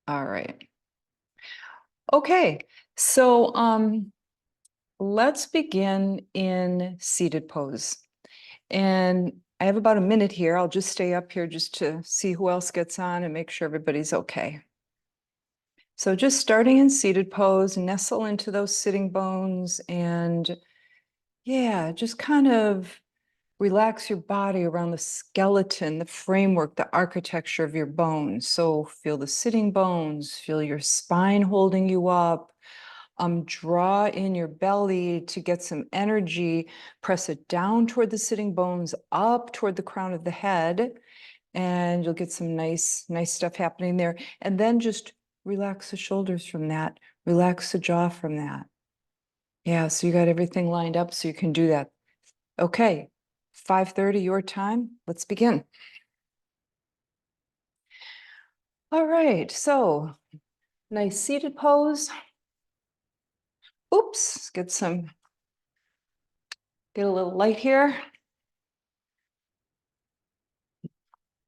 All right. Okay. So let's begin in seated pose. And I have about a minute here. I'll just stay up here just to see who else gets on and make sure everybody's okay. So just starting in seated pose, nestle into those sitting bones and yeah, just kind of relax your body around the skeleton, the framework, the architecture of your bones. So feel the sitting bones, feel your spine holding you up. Draw in your belly to get some energy. Press it down toward the sitting bones, up toward the crown of the head, and you'll get some nice stuff happening there. And then just relax the shoulders from that. Relax the jaw from that. Yeah, so you got everything lined up so you can do that. Okay, 5:30 your time. Let's begin. All right, so nice seated pose. Oops, get a little light here.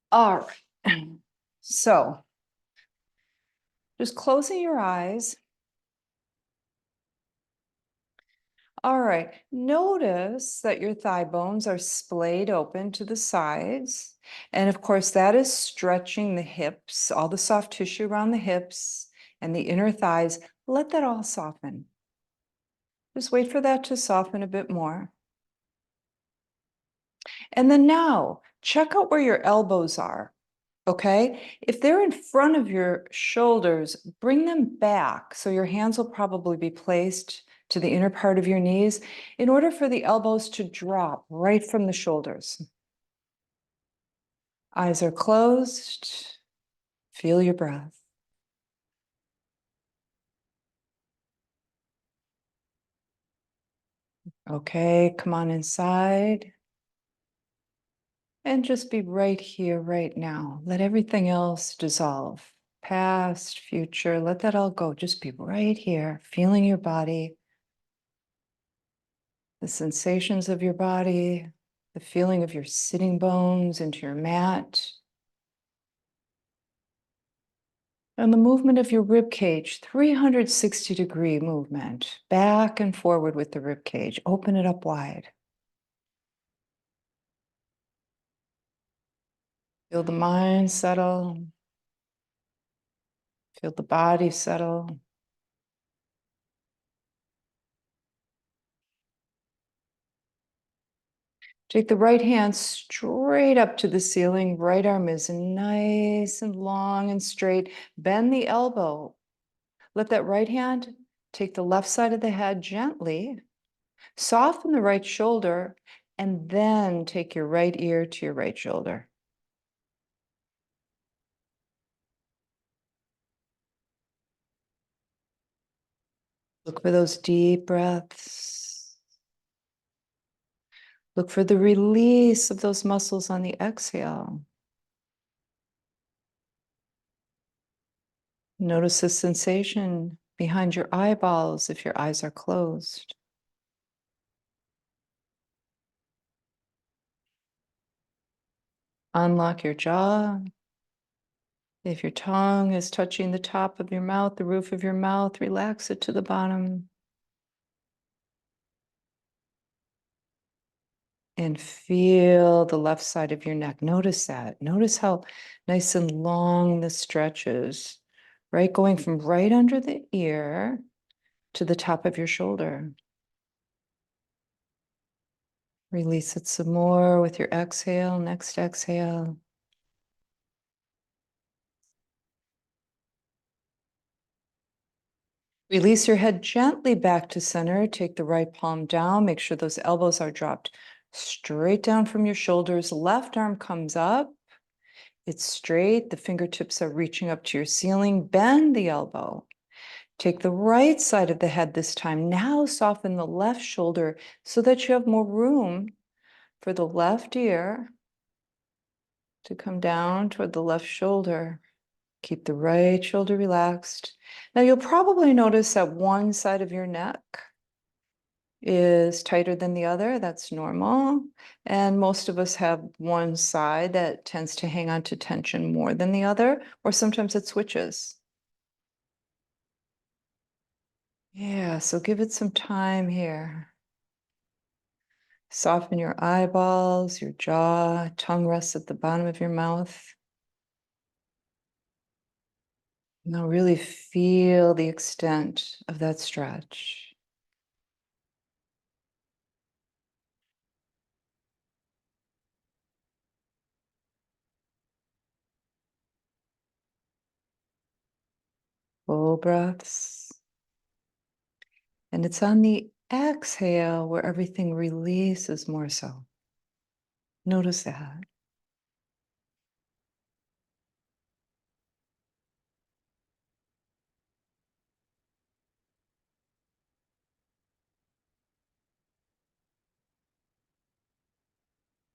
All right. So just closing your eyes. All right. Notice that your thigh bones are splayed open to the sides. And of course, that is stretching the hips, all the soft tissue around the hips and the inner thighs. Let that all soften. Just wait for that to soften a bit more. And then now, check out where your elbows are. Okay, if they're in front of your shoulders, bring them back. So your hands will probably be placed to the inner part of your knees in order for the elbows to drop right from the shoulders. Eyes are closed. Feel your breath. Okay, come on inside. And just be right here, right now. Let everything else dissolve. Past, future, let that all go. Just be right here, feeling your body, the sensations of your body, the feeling of your sitting bones into your mat, and the movement of your rib cage, 360-degree movement, back and forward with the rib cage. Open it up wide. Feel the mind settle. Feel the body settle. Take the right hand straight up to the ceiling. Right arm is nice and long and straight. Bend the elbow. Let that right hand take the left side of the head gently. Soften the right shoulder, and then take your right ear to your right shoulder. Look for those deep breaths. Look for the release of those muscles on the exhale. Notice the sensation behind your eyeballs if your eyes are closed. Unlock your jaw. If your tongue is touching the top of your mouth, the roof of your mouth, relax it to the bottom. And feel the left side of your neck. Notice that. Notice how nice and long the stretch is, right? Going from right under the ear to the top of your shoulder. Release it some more with your exhale, next exhale. Release your head gently back to center. Take the right palm down. Make sure those elbows are dropped straight down from your shoulders. Left arm comes up. It's straight. The fingertips are reaching up to your ceiling. Bend the elbow. Take the right side of the head this time. Now soften the left shoulder so that you have more room for the left ear to come down toward the left shoulder. Keep the right shoulder relaxed. Now you'll probably notice that one side of your neck is tighter than the other. That's normal. And most of us have one side that tends to hang on to tension more than the other, or sometimes it switches. Yeah, so give it some time here. Soften your eyeballs, your jaw, tongue rests at the bottom of your mouth. Now really feel the extent of that stretch. Full breaths. And it's on the exhale where everything releases more so. Notice that.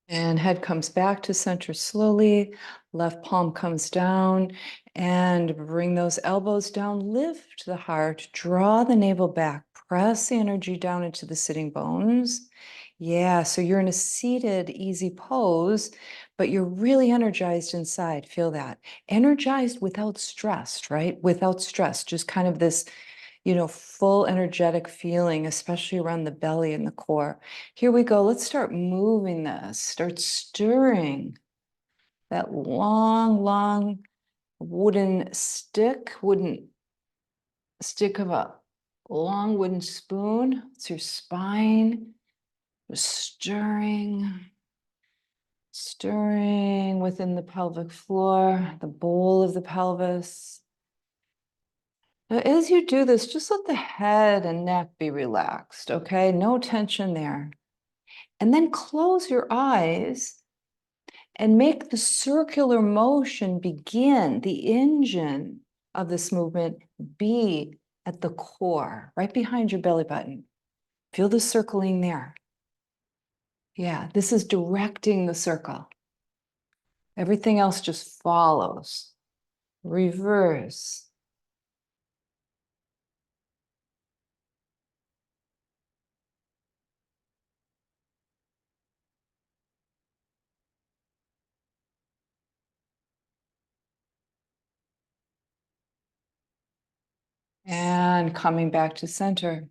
And head comes back to center slowly. Left palm comes down and bring those elbows down. Lift the heart, draw the navel back, press the energy down into the sitting bones. Yeah, so you're in a seated, easy pose, but you're really energized inside. Feel that. Energized without stress, right? Without stress, just kind of this full energetic feeling, especially around the belly and the core. Here we go. Let's start moving this. Start stirring that long, long wooden stick of a long wooden spoon. It's your spine. Just stirring within the pelvic floor, the bowl of the pelvis. Now, as you do this, just let the head and neck be relaxed, okay? No tension there. And then close your eyes and make the circular motion begin, the engine of this movement be at the core, right behind your belly button. Feel the circling there. Yeah, this is directing the circle. Everything else just follows. Reverse. And coming back to center.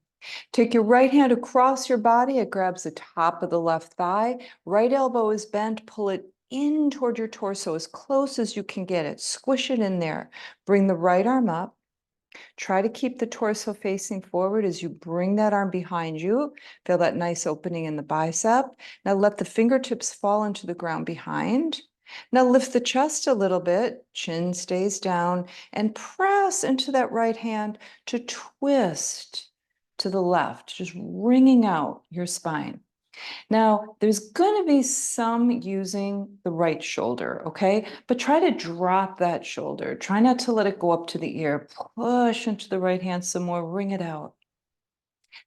Take your right hand across your body. It grabs the top of the left thigh. Right elbow is bent. Pull it in toward your torso as close as you can get it. Squish it in there. Bring the right arm up. Try to keep the torso facing forward as you bring that arm behind you. Feel that nice opening in the bicep. Now let the fingertips fall into the ground behind. Now lift the chest a little bit, chin stays down, and press into that right hand to twist to the left, just wringing out your spine. Now, there's going to be some using the right shoulder, okay? But try to drop that shoulder. Try not to let it go up to the ear. Push into the right hand some more, wring it out.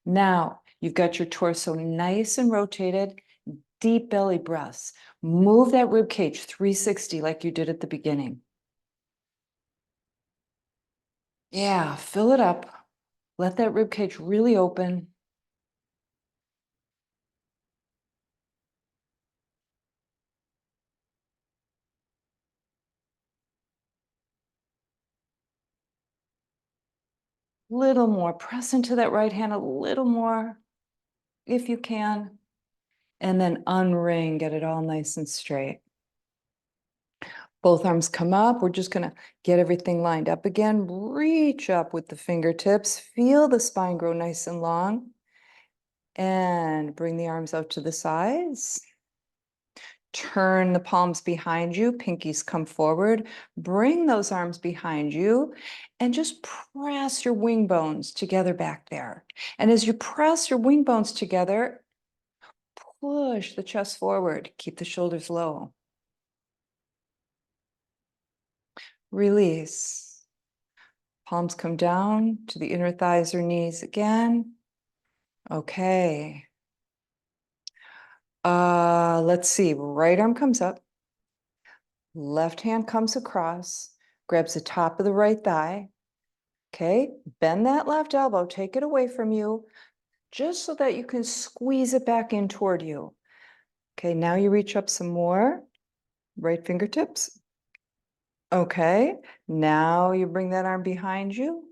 Now, you've got your torso nice and rotated, deep belly breaths. Move that rib cage 360 like you did at the beginning. Yeah, fill it up. Let that rib cage really open. Little more. Press into that right hand a little more if you can. And then unring, get it all nice and straight. Both arms come up. We're just going to get everything lined up again. Reach up with the fingertips. Feel the spine grow nice and long. And bring the arms out to the sides. Turn the palms behind you. Pinkies come forward. Bring those arms behind you. And just press your wing bones together back there. And as you press your wing bones together, push the chest forward. Keep the shoulders low. Release. Palms come down to the inner thighs or knees again. Okay. Let's see. Right arm comes up. Left hand comes across. Grabs the top of the right thigh. Okay. Bend that left elbow. Take it away from you just so that you can squeeze it back in toward you. Okay. Now you reach up some more. Right fingertips. Okay. Now you bring that arm behind you.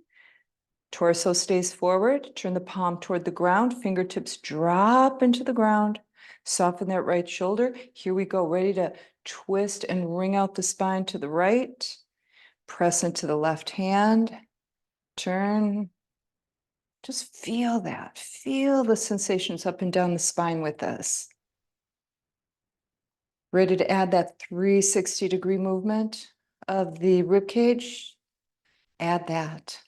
Torso stays forward. Turn the palm toward the ground. Fingertips drop into the ground. Soften that right shoulder. Here we go. Ready to twist and wring out the spine to the right. Press into the left hand. Turn. Just feel that. Feel the sensations up and down the spine with us. Ready to add that 360-degree movement of the rib cage? Add that.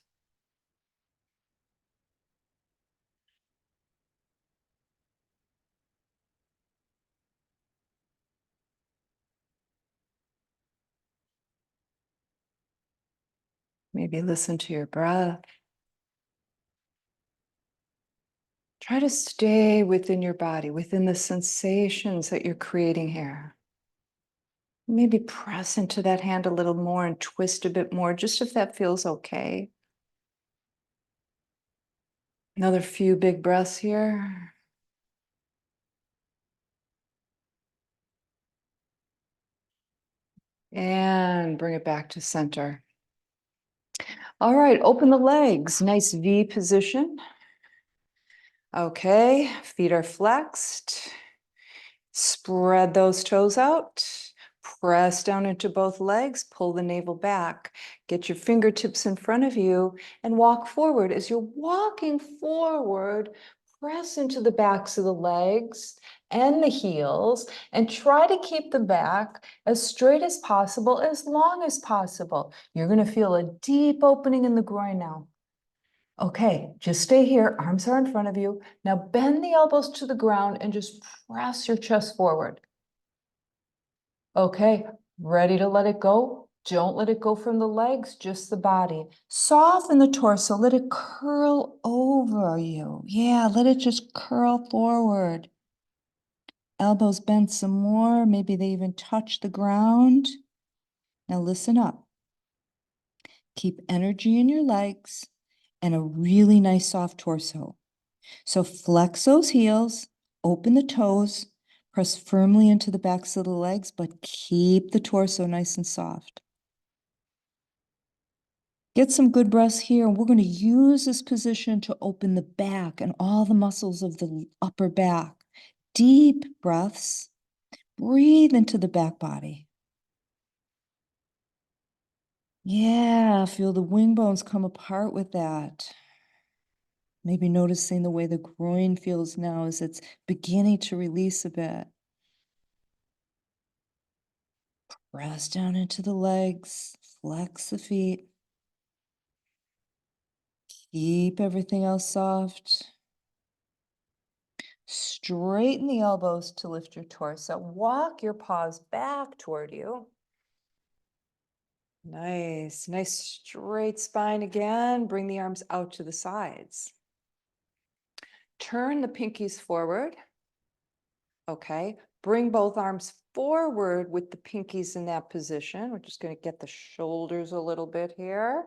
Maybe listen to your breath. Try to stay within your body, within the sensations that you're creating here. Maybe press into that hand a little more and twist a bit more, just if that feels okay. Another few big breaths here. And bring it back to center. All right, open the legs. Nice V position. Okay, feet are flexed. Spread those toes out. Press down into both legs. Pull the navel back. Get your fingertips in front of you and walk forward. As you're walking forward, press into the backs of the legs and the heels and try to keep the back as straight as possible, as long as possible. You're going to feel a deep opening in the groin now. Okay, just stay here. Arms are in front of you. Now bend the elbows to the ground and just press your chest forward. Okay, ready to let it go? Don't let it go from the legs, just the body. Soften the torso. Let it curl over you. Yeah, let it just curl forward. Elbows bend some more. Maybe they even touch the ground. Now listen up. Keep energy in your legs and a really nice soft torso. So flex those heels, open the toes, press firmly into the backs of the legs, but keep the torso nice and soft. Get some good breaths here, and we're going to use this position to open the back and all the muscles of the upper back. Deep breaths. Breathe into the back body. Yeah, feel the wing bones come apart with that. Maybe noticing the way the groin feels now as it's beginning to release a bit. Press down into the legs, flex the feet. Keep everything else soft. Straighten the elbows to lift your torso. Walk your paws back toward you. Nice, nice straight spine again. Bring the arms out to the sides. Turn the pinkies forward. Okay, bring both arms forward with the pinkies in that position. We're just going to get the shoulders a little bit here.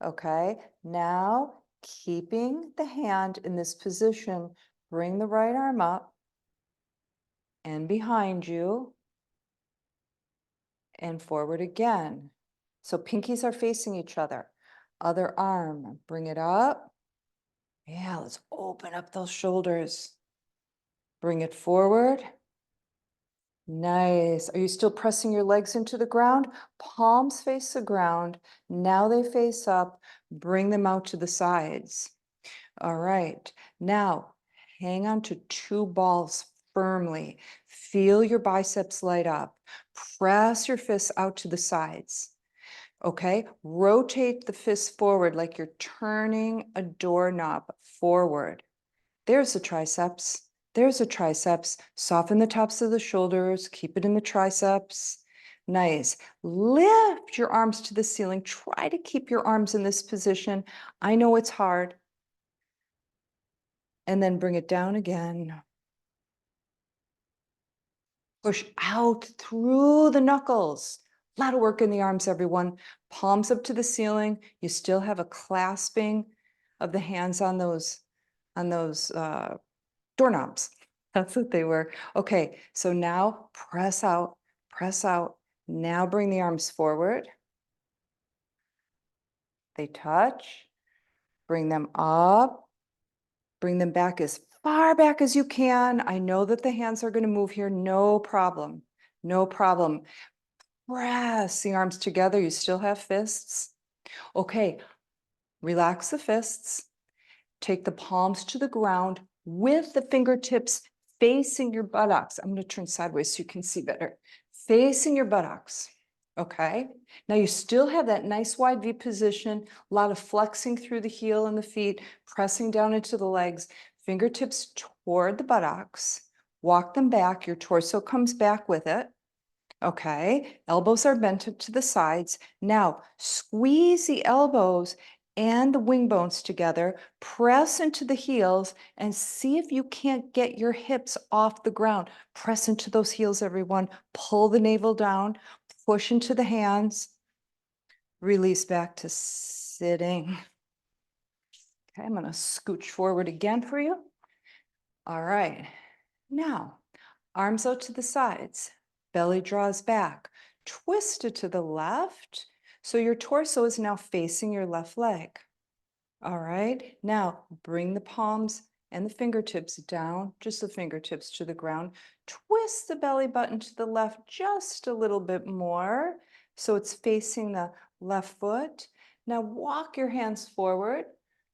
Okay, now keeping the hand in this position, bring the right arm up and behind you and forward again. So pinkies are facing each other. Other arm, bring it up. Yeah, let's open up those shoulders. Bring it forward. Nice. Are you still pressing your legs into the ground? Palms face the ground. Now they face up. Bring them out to the sides. All right. Now, hang on to two balls firmly. Feel your biceps light up. Press your fists out to the sides. Okay. Rotate the fists forward like you're turning a doorknob forward. There's the triceps. There's the triceps. Soften the tops of the shoulders. Keep it in the triceps. Nice. Lift your arms to the ceiling. Try to keep your arms in this position. I know it's hard. And then bring it down again. Push out through the knuckles. A lot of work in the arms, everyone. Palms up to the ceiling. You still have a clasping of the hands on those doorknobs. That's what they were. Okay, so now press out, press out. Now bring the arms forward. They touch. Bring them up. Bring them back as far back as you can. I know that the hands are going to move here. No problem. No problem. Press the arms together. You still have fists. Okay. Relax the fists. Take the palms to the ground with the fingertips facing your buttocks. I'm going to turn sideways so you can see better. Facing your buttocks. Okay. Now you still have that nice wide V position, a lot of flexing through the heel and the feet, pressing down into the legs, fingertips toward the buttocks. Walk them back. Your torso comes back with it. Okay. Elbows are bent to the sides. Now squeeze the elbows and the wing bones together, press into the heels and see if you can't get your hips off the ground. Press into those heels, everyone. Pull the navel down, push into the hands, release back to sitting. Okay, I'm going to scooch forward again for you. All right. Now, arms out to the sides, belly draws back, twist it to the left. So your torso is now facing your left leg. All right, now bring the palms and the fingertips down, just the fingertips to the ground. Twist the belly button to the left just a little bit more so it's facing the left foot. Now walk your hands forward,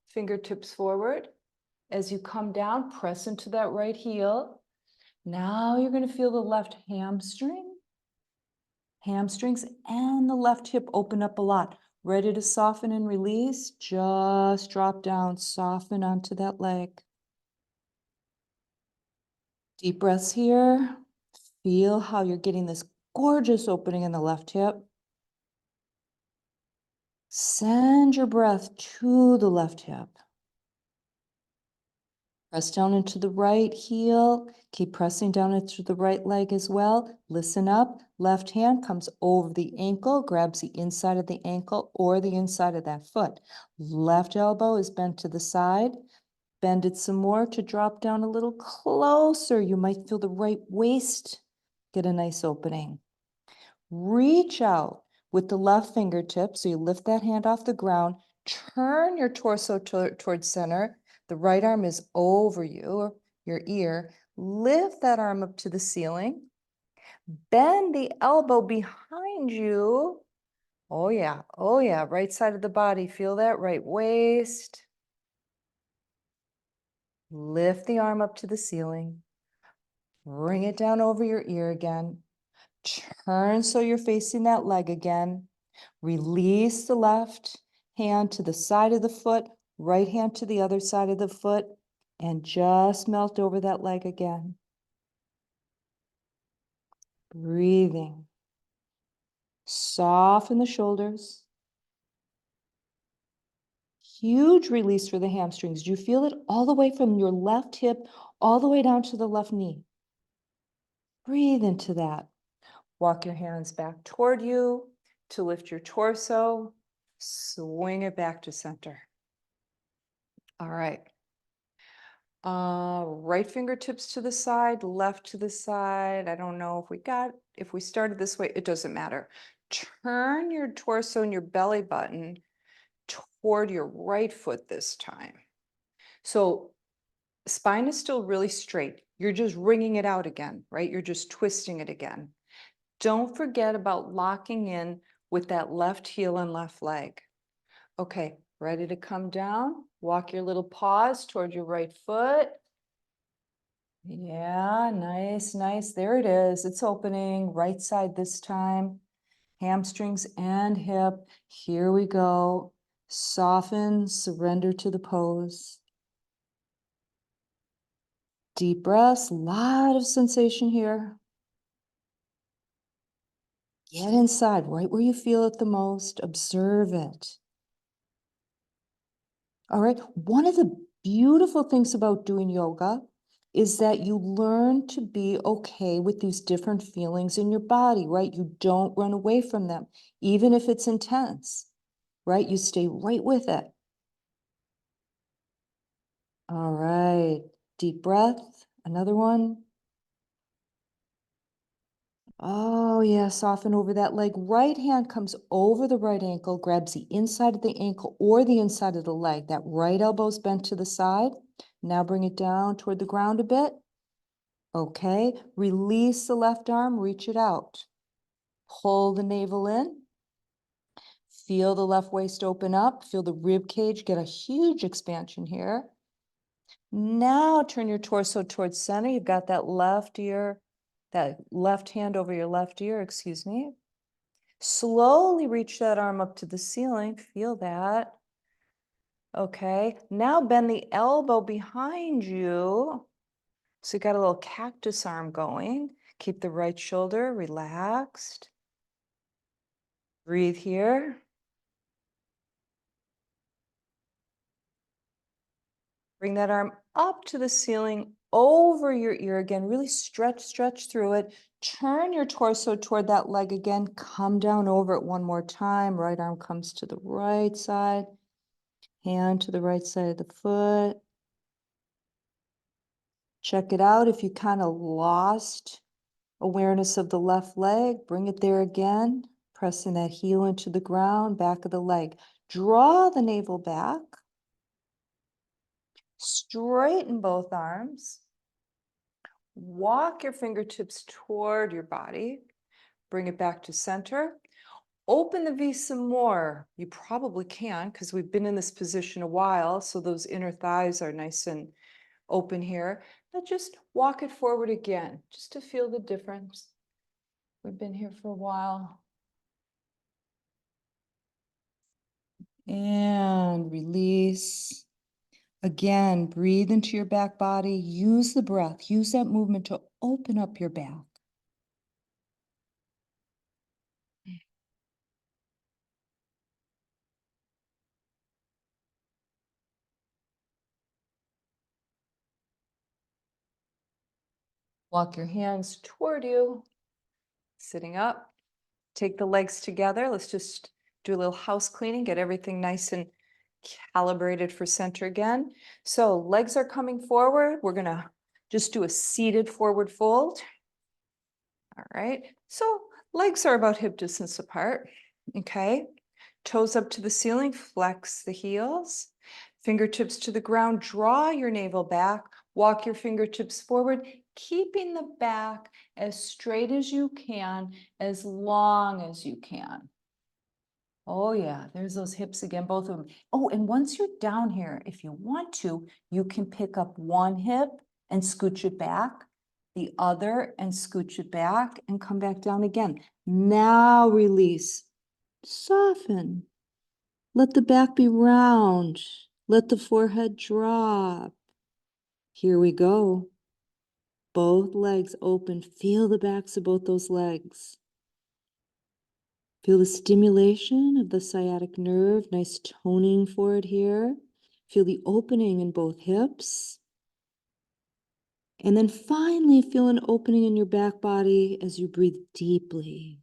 fingertips forward. As you come down, press into that right heel. Now you're going to feel the left hamstrings and the left hip open up a lot. Ready to soften and release? Just drop down, soften onto that leg. Deep breaths here. Feel how you're getting this gorgeous opening in the left hip. Send your breath to the left hip. Press down into the right heel. Keep pressing down into the right leg as well. Listen up. Left hand comes over the ankle, grabs the inside of the ankle or the inside of that foot. Left elbow is bent to the side. Bend it some more to drop down a little closer. You might feel the right waist get a nice opening. Reach out with the left fingertip. So you lift that hand off the ground. Turn your torso towards center. The right arm is over you, your ear. Lift that arm up to the ceiling. Bend the elbow behind you. Oh yeah, right side of the body. Feel that right waist. Lift the arm up to the ceiling. Bring it down over your ear again. Turn so you're facing that leg again. Release the left hand to the side of the foot, right hand to the other side of the foot, and just melt over that leg again. Breathing. Soften the shoulders. Huge release for the hamstrings. Do you feel it all the way from your left hip all the way down to the left knee? Breathe into that. Walk your hands back toward you to lift your torso. Swing it back to center. All right. Right fingertips to the side, left to the side. I don't know if we started this way, it doesn't matter. Turn your torso and your belly button toward your right foot this time. So spine is still really straight. You're just wringing it out again, right? You're just twisting it again. Don't forget about locking in with that left heel and left leg. Okay, ready to come down? Walk your little paws toward your right foot. Yeah, nice, nice. There it is. It's opening. Right side this time. Hamstrings and hip. Here we go. Soften, surrender to the pose. Deep breaths, a lot of sensation here. Get inside, right where you feel it the most. Observe it. All right. One of the beautiful things about doing yoga is that you learn to be okay with these different feelings in your body, right? You don't run away from them, even if it's intense, right? You stay right with it. All right. Deep breath. Another one. Oh, yeah, soften over that leg. Right hand comes over the right ankle, grabs the inside of the ankle or the inside of the leg. That right elbow's bent to the side. Now bring it down toward the ground a bit. Okay, release the left arm, reach it out. Pull the navel in. Feel the left waist open up. Feel the rib cage get a huge expansion here. Now turn your torso towards center. You've got that left ear, that left hand over your left ear, excuse me. Slowly reach that arm up to the ceiling. Feel that. Okay, now bend the elbow behind you. So you got a little cactus arm going. Keep the right shoulder relaxed. Breathe here. Bring that arm up to the ceiling, over your ear again. Really stretch through it. Turn your torso toward that leg again. Come down over it one more time. Right arm comes to the right side. Hand to the right side of the foot. Check it out. If you kind of lost awareness of the left leg, bring it there again. Pressing that heel into the ground, back of the leg. Draw the navel back. Straighten both arms. Walk your fingertips toward your body. Bring it back to center. Open the V some more. You probably can because we've been in this position a while. So those inner thighs are nice and open here. Now just walk it forward again, just to feel the difference. We've been here for a while. And release. Again, breathe into your back body. Use the breath. Use that movement to open up your back. Walk your hands toward you, sitting up. Take the legs together. Let's just do a little house cleaning, get everything nice and calibrated for center again. So legs are coming forward. We're gonna just do a seated forward fold. All right, so legs are about hip distance apart, okay? Toes up to the ceiling, flex the heels. Fingertips to the ground, draw your navel back, walk your fingertips forward, keeping the back as straight as you can, as long as you can. Oh yeah, there's those hips again, both of them. Oh, and once you're down here, if you want to, you can pick up one hip and scooch it back, the other and scooch it back and come back down again. Now release, soften. Let the back be round. Let the forehead drop. Here we go. Both legs open. Feel the backs of both those legs. Feel the stimulation of the sciatic nerve, nice toning for it here. Feel the opening in both hips. And then finally feel an opening in your back body as you breathe deeply.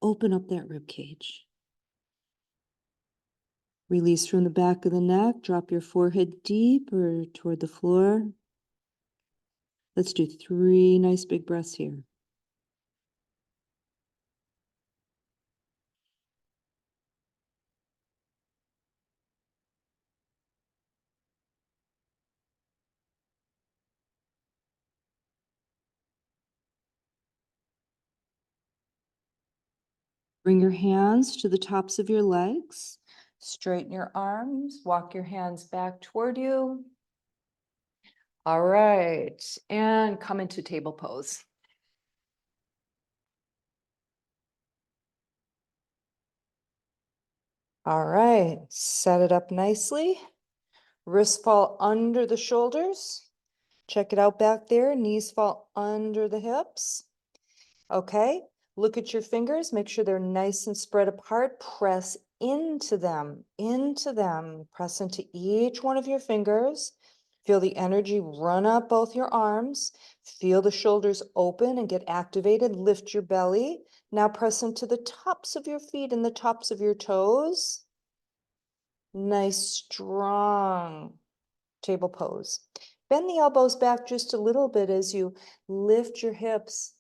Open up that rib cage. Release from the back of the neck. Drop your forehead deeper toward the floor. Let's do 3 nice big breaths here. Bring your hands to the tops of your legs. Straighten your arms. Walk your hands back toward you. All right, and come into table pose. All right, set it up nicely. Wrists fall under the shoulders. Check it out back there. Knees fall under the hips. Okay, look at your fingers. Make sure they're nice and spread apart. Press into them, Press into each one of your fingers. Feel the energy run up both your arms. Feel the shoulders open and get activated. Lift your belly. Now press into the tops of your feet and the tops of your toes. Nice, strong table pose. Bend the elbows back just a little bit as you lift your hips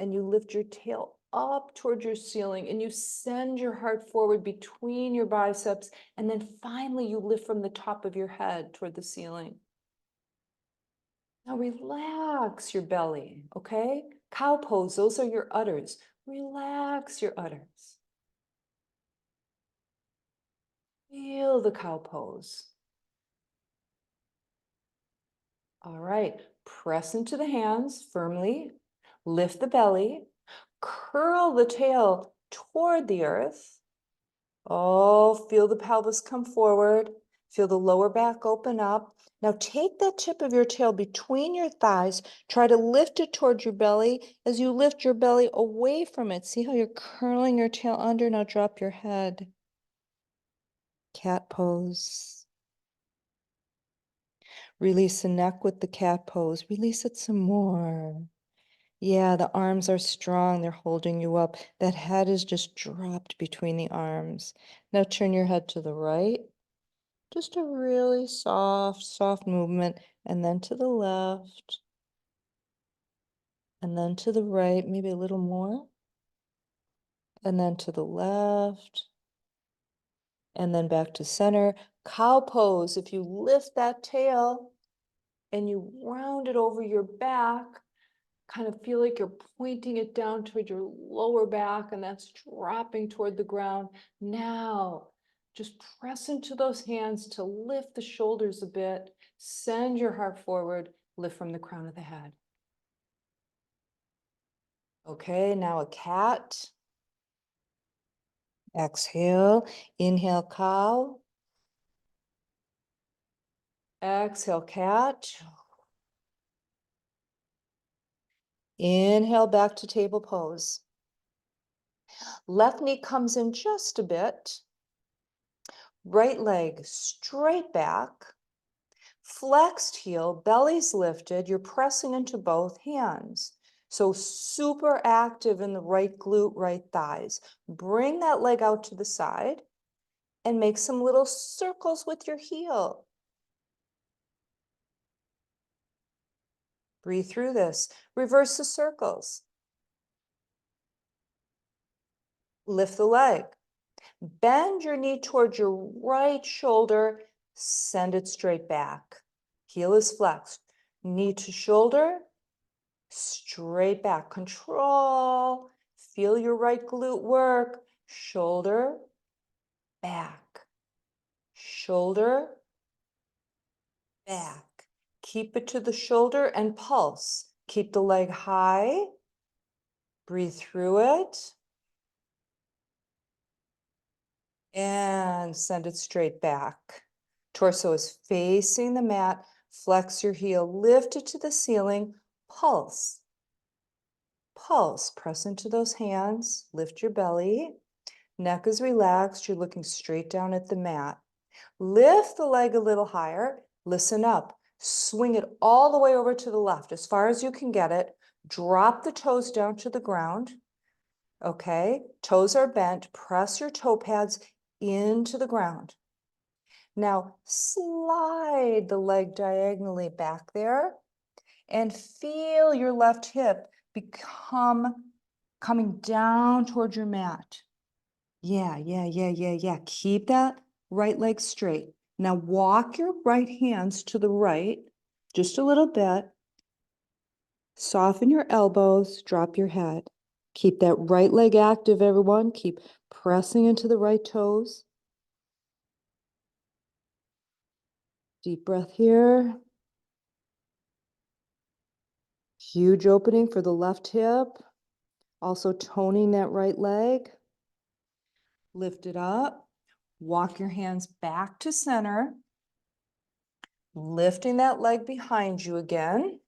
and you lift your tail up towards your ceiling and you send your heart forward between your biceps. And then finally you lift from the top of your head toward the ceiling. Now relax your belly, okay? Cow pose, those are your udders. Relax your udders. Feel the cow pose. All right, press into the hands firmly, lift the belly, curl the tail toward the earth. Oh, feel the pelvis come forward. Feel the lower back open up. Now take that tip of your tail between your thighs. Try to lift it towards your belly. As you lift your belly away from it, see how you're curling your tail under? Now drop your head. Cat pose. Release the neck with the cat pose. Release it some more. Yeah, the arms are strong. They're holding you up. That head is just dropped between the arms. Now turn your head to the right. Just a really soft, soft movement. And then to the left. And then to the right, maybe a little more. And then to the left. And then back to center. Cow pose. If you lift that tail and you round it over your back, kind of feel like you're pointing it down toward your lower back, and that's dropping toward the ground. Now, just press into those hands to lift the shoulders a bit. Send your heart forward. Lift from the crown of the head. Okay, now a cat. Exhale. Inhale, cow. Exhale, cat. Inhale, back to table pose. Left knee comes in just a bit. Right leg straight back. Flexed heel, belly's lifted. You're pressing into both hands. So super active in the right glute, right thighs. Bring that leg out to the side and make some little circles with your heel. Breathe through this. Reverse the circles. Lift the leg. Bend your knee towards your right shoulder. Send it straight back. Heel is flexed. Knee to shoulder. Straight back. Control. Feel your right glute work. Shoulder. Back. Shoulder. Back. Keep it to the shoulder and pulse. Keep the leg high. Breathe through it. And send it straight back. Torso is facing the mat. Flex your heel. Lift it to the ceiling. Pulse. Pulse. Press into those hands. Lift your belly. Neck is relaxed. You're looking straight down at the mat. Lift the leg a little higher. Listen up. Swing it all the way over to the left as far as you can get it. Drop the toes down to the ground. Okay, toes are bent. Press your toe pads into the ground. Now slide the leg diagonally back there and feel your left hip coming down toward your mat. Yeah. Keep that right leg straight. Now walk your right hands to the right, just a little bit. Soften your elbows, drop your head. Keep that right leg active, everyone. Keep pressing into the right toes. Deep breath here. Huge opening for the left hip. Also toning that right leg. Lift it up. Walk your hands back to center. Lifting that leg behind you again.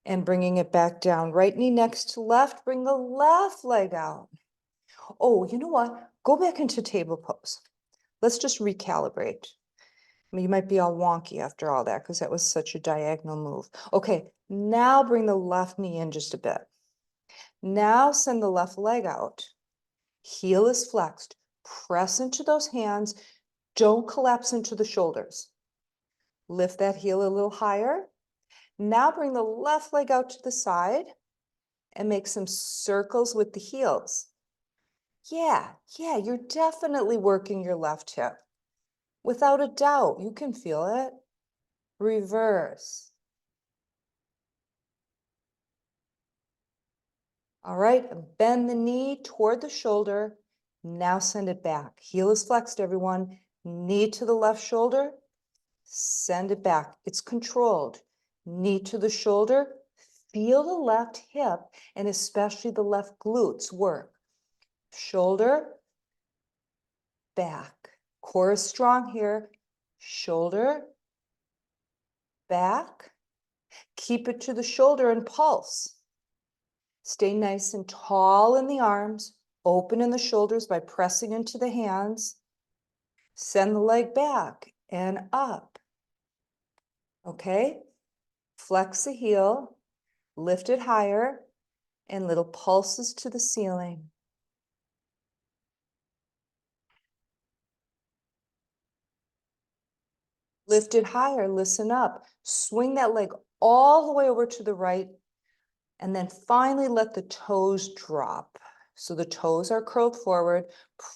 And bringing it back down. Right knee next to left. Bring the left leg out. Oh, you know what? Go back into table pose. Let's just recalibrate. I mean, you might be all wonky after all that because that was such a diagonal move. Okay, now bring the left knee in just a bit. Now send the left leg out. Heel is flexed. Press into those hands. Don't collapse into the shoulders. Lift that heel a little higher. Now bring the left leg out to the side. and make some circles with the heels. Yeah, you're definitely working your left hip. Without a doubt, you can feel it. Reverse. All right, bend the knee toward the shoulder. Now send it back. Heel is flexed, everyone. Knee to the left shoulder. Send it back. It's controlled. Knee to the shoulder. Feel the left hip and especially the left glutes work. Shoulder, back. Core is strong here. Shoulder, back. Keep it to the shoulder and pulse. Stay nice and tall in the arms. Open in the shoulders by pressing into the hands. Send the leg back and up. Okay? Flex the heel. Lift it higher. And little pulses to the ceiling. Lift it higher, listen up. Swing that leg all the way over to the right, and then finally let the toes drop. So the toes are curled forward,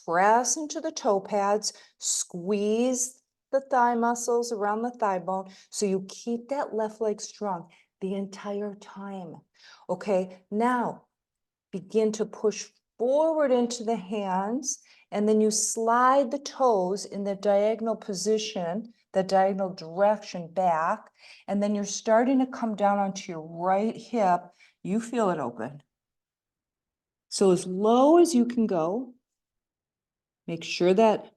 press into the toe pads, squeeze the thigh muscles around the thigh bone, so you keep that left leg strong the entire time. Okay, now begin to push forward into the hands, and then you slide the toes in the diagonal position, the diagonal direction back, and then you're starting to come down onto your right hip. You feel it open. So as low as you can go, make sure that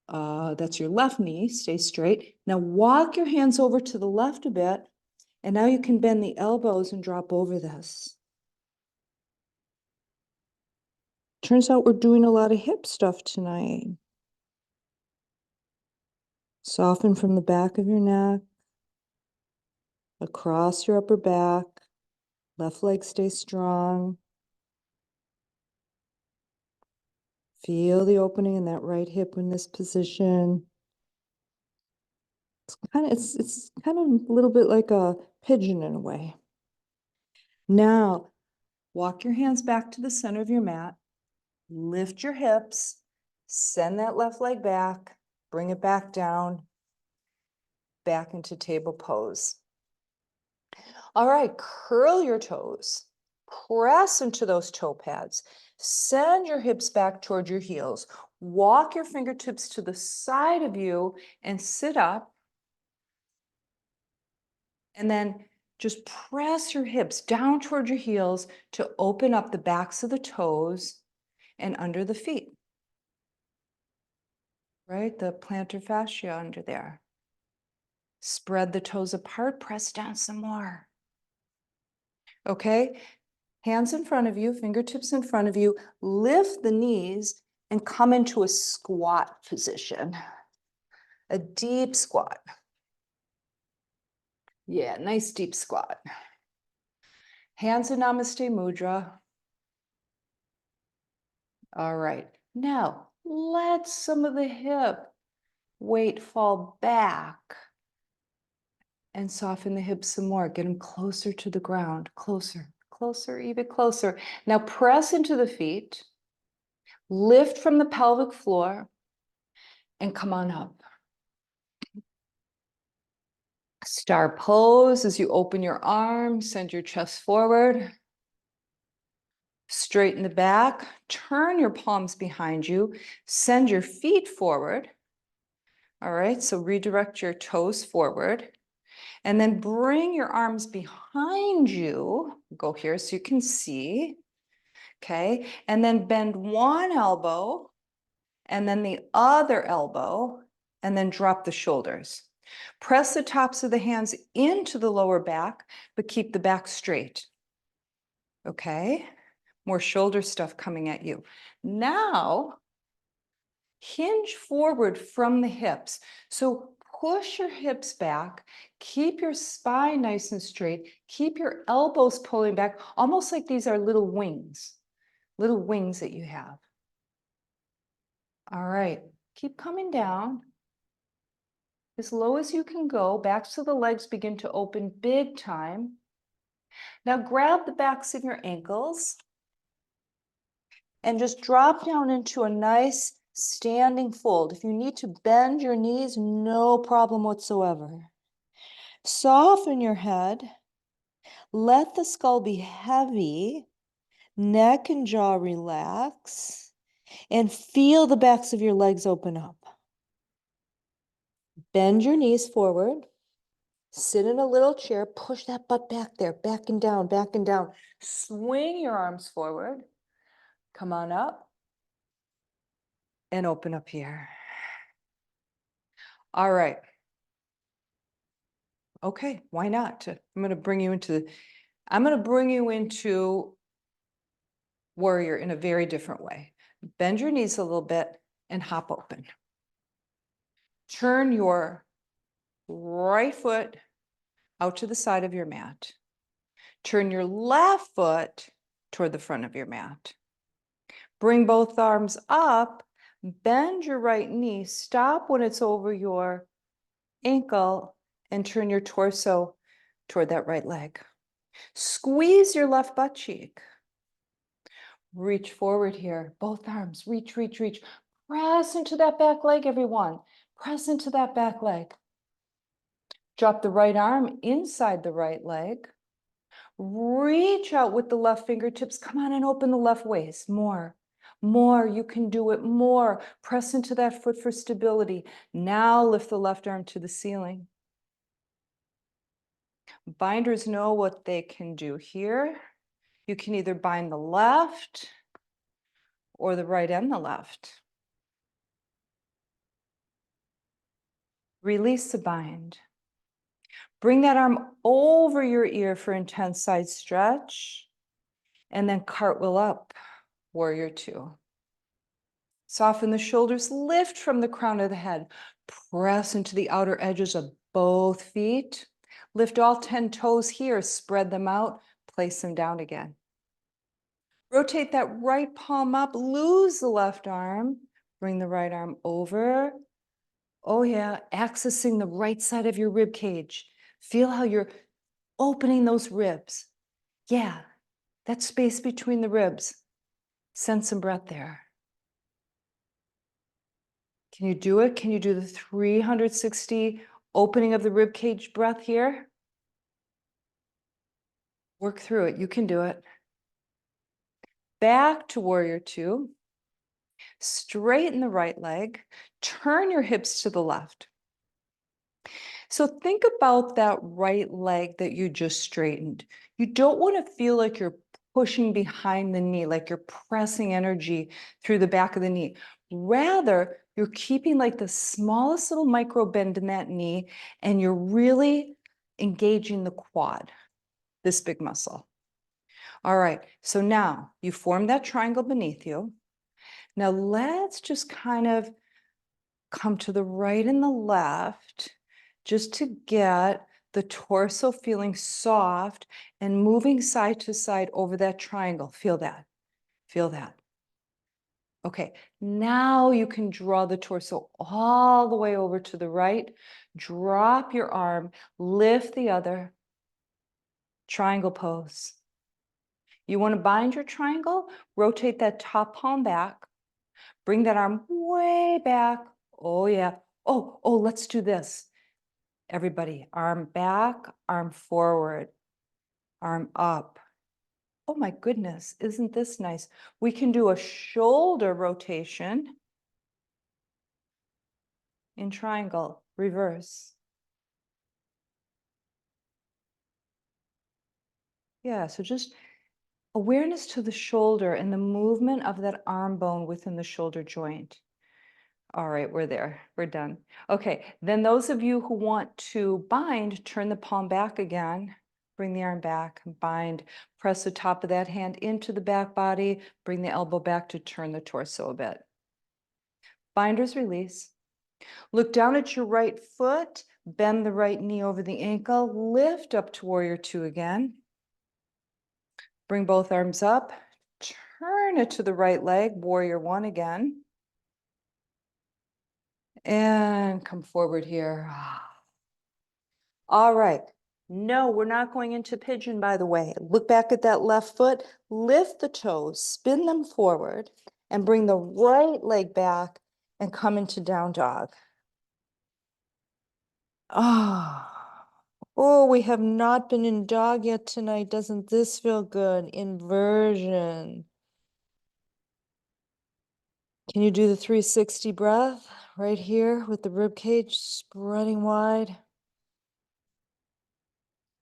that's your left knee, stay straight. Now walk your hands over to the left a bit, and now you can bend the elbows and drop over this. Turns out we're doing a lot of hip stuff tonight. Soften from the back of your neck, across your upper back. Left leg stays strong. Feel the opening in that right hip in this position. It's kind of a little bit like a pigeon in a way. Now, walk your hands back to the center of your mat. Lift your hips. Send that left leg back. Bring it back down. Back into table pose. All right, curl your toes. Press into those toe pads. Send your hips back toward your heels. Walk your fingertips to the side of you and sit up. And then just press your hips down toward your heels to open up the backs of the toes and under the feet. Right? The plantar fascia under there. Spread the toes apart, press down some more. Okay? Hands in front of you, fingertips in front of you, lift the knees and come into a squat position. A deep squat. Yeah, nice deep squat. Hands in Namaste Mudra. All right, now let some of the hip weight fall back and soften the hips some more. Get them closer to the ground, closer, even closer. Now press into the feet, lift from the pelvic floor, and come on up. Star pose as you open your arms, send your chest forward. Straighten the back, turn your palms behind you, send your feet forward. All right, so redirect your toes forward. And then bring your arms behind you. Go here so you can see. Okay, and then bend one elbow and then the other elbow, and then drop the shoulders. Press the tops of the hands into the lower back, but keep the back straight. Okay, more shoulder stuff coming at you. Now, hinge forward from the hips. So push your hips back, keep your spine nice and straight, keep your elbows pulling back, almost like these are little wings that you have. All right, keep coming down. As low as you can go, backs of the legs begin to open big time. Now grab the backs of your ankles and just drop down into a nice standing fold. If you need to bend your knees, no problem whatsoever. Soften your head. Let the skull be heavy. Neck and jaw relax. And feel the backs of your legs open up. Bend your knees forward. Sit in a little chair. Push that butt back there. Back and down, back and down. Swing your arms forward. Come on up. And open up here. All right. Okay, why not? I'm going to bring you into warrior in a very different way. Bend your knees a little bit and hop open. Turn your right foot out to the side of your mat. Turn your left foot toward the front of your mat. Bring both arms up, bend your right knee, stop when it's over your ankle, and turn your torso toward that right leg. Squeeze your left butt cheek. Reach forward here, both arms, reach, reach, reach. Press into that back leg, everyone. Press into that back leg. Drop the right arm inside the right leg. Reach out with the left fingertips. Come on and open the left waist. More, you can do it more. Press into that foot for stability. Now lift the left arm to the ceiling. Binders know what they can do here. You can either bind the left or the right and the left. Release the bind. Bring that arm over your ear for intense side stretch. And then cartwheel up, warrior two. Soften the shoulders, lift from the crown of the head. Press into the outer edges of both feet. Lift all 10 toes here, spread them out, place them down again. Rotate that right palm up, lose the left arm, bring the right arm over. Oh yeah, accessing the right side of your rib cage. Feel how you're opening those ribs. Yeah, that space between the ribs. Send some breath there. Can you do it? Can you do the 360 opening of the rib cage breath here? Work through it. You can do it. Back to warrior two. Straighten the right leg. Turn your hips to the left. So think about that right leg that you just straightened. You don't want to feel like you're pushing behind the knee, like you're pressing energy through the back of the knee. Rather, you're keeping like the smallest little micro bend in that knee, and you're really engaging the quad, this big muscle. All right, so now you form that triangle beneath you. Now let's just kind of come to the right and the left, just to get the torso feeling soft and moving side to side over that triangle. Feel that. Feel that. Okay, now you can draw the torso all the way over to the right. Drop your arm, lift the other. Triangle pose. You want to bind your triangle? Rotate that top palm back. Bring that arm way back. Oh, yeah. Oh, let's do this. Everybody, arm back, arm forward, arm up. Oh my goodness, isn't this nice? We can do a shoulder rotation in triangle, reverse. Yeah, so just awareness to the shoulder and the movement of that arm bone within the shoulder joint. All right, we're there. We're done. Okay, then those of you who want to bind, turn the palm back again. Bring the arm back, bind, press the top of that hand into the back body, bring the elbow back to turn the torso a bit. Binders release. Look down at your right foot, bend the right knee over the ankle, lift up to warrior two again. Bring both arms up, turn it to the right leg, warrior one again. And come forward here. All right, No, we're not going into pigeon, by the way. Look back at that left foot, lift the toes, spin them forward, and bring the right leg back and come into down dog. Ah, oh, we have not been in dog yet tonight. Doesn't this feel good? Inversion. Can you do the 360 breath right here with the rib cage spreading wide?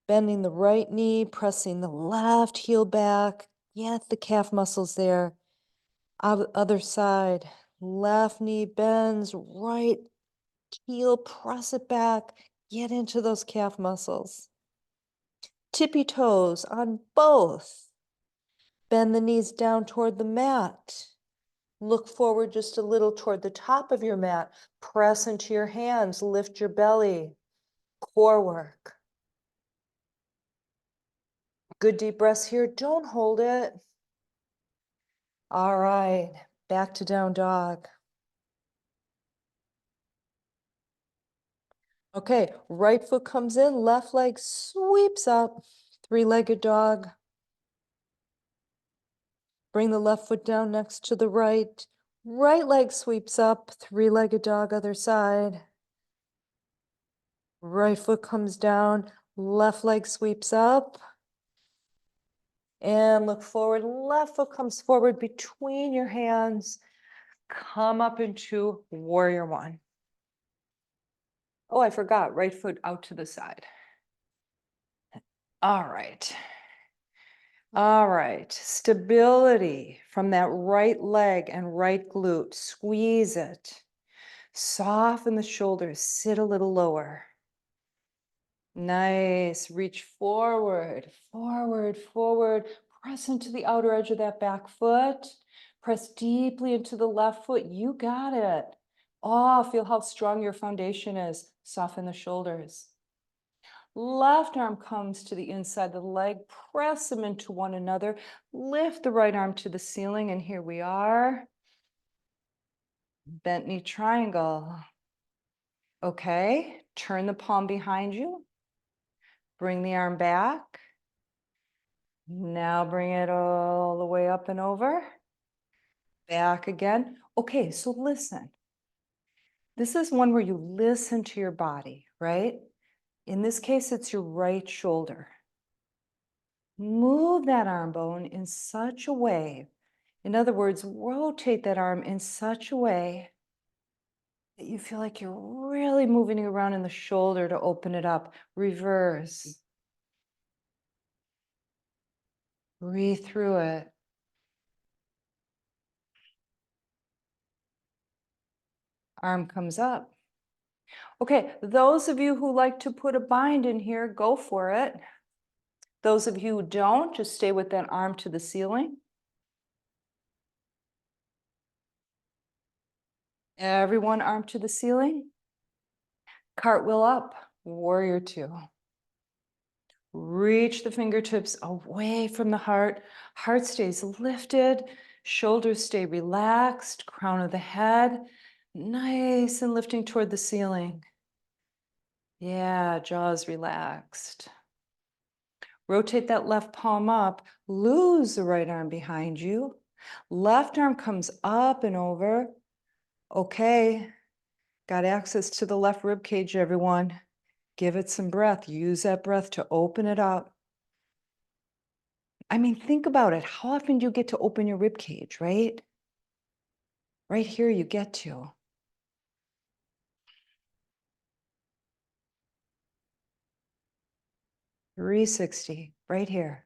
Bending the right knee, pressing the left heel back. Get the calf muscles there. Other side, left knee bends, right heel, press it back. Get into those calf muscles. Tippy toes on both. Bend the knees down toward the mat. Look forward just a little toward the top of your mat. Press into your hands, lift your belly. Core work. Good deep breaths here. Don't hold it. All right, back to down dog. Okay, right foot comes in, left leg sweeps up, three-legged dog. Bring the left foot down next to the right. Right leg sweeps up, three-legged dog, other side. Right foot comes down, left leg sweeps up. And look forward, left foot comes forward between your hands. Come up into warrior one. Oh, I forgot, right foot out to the side. All right. All right, stability from that right leg and right glute. Squeeze it. Soften the shoulders, sit a little lower. Nice, reach forward, forward, forward. Press into the outer edge of that back foot. Press deeply into the left foot. You got it. Oh, feel how strong your foundation is. Soften the shoulders. Left arm comes to the inside of the leg, press them into one another, lift the right arm to the ceiling, and here we are. Bent knee triangle. Okay, turn the palm behind you. Bring the arm back. Now bring it all the way up and over. Back again. Okay, so listen. This is one where you listen to your body, right? In this case, it's your right shoulder. Move that arm bone in such a way, in other words, rotate that arm in such a way that you feel like you're really moving it around in the shoulder to open it up. Reverse. Breathe through it. Arm comes up. Okay, those of you who like to put a bind in here, go for it. Those of you who don't, just stay with that arm to the ceiling. Everyone arm to the ceiling. Cartwheel up, warrior two. Reach the fingertips away from the heart. Heart stays lifted. Shoulders stay relaxed. Crown of the head. Nice and lifting toward the ceiling. Yeah, jaws relaxed. Rotate that left palm up. Lose the right arm behind you. Left arm comes up and over. Okay. Got access to the left rib cage, everyone. Give it some breath. Use that breath to open it up. I mean, think about it. How often do you get to open your rib cage, right? Right here, you get to. .360, right here.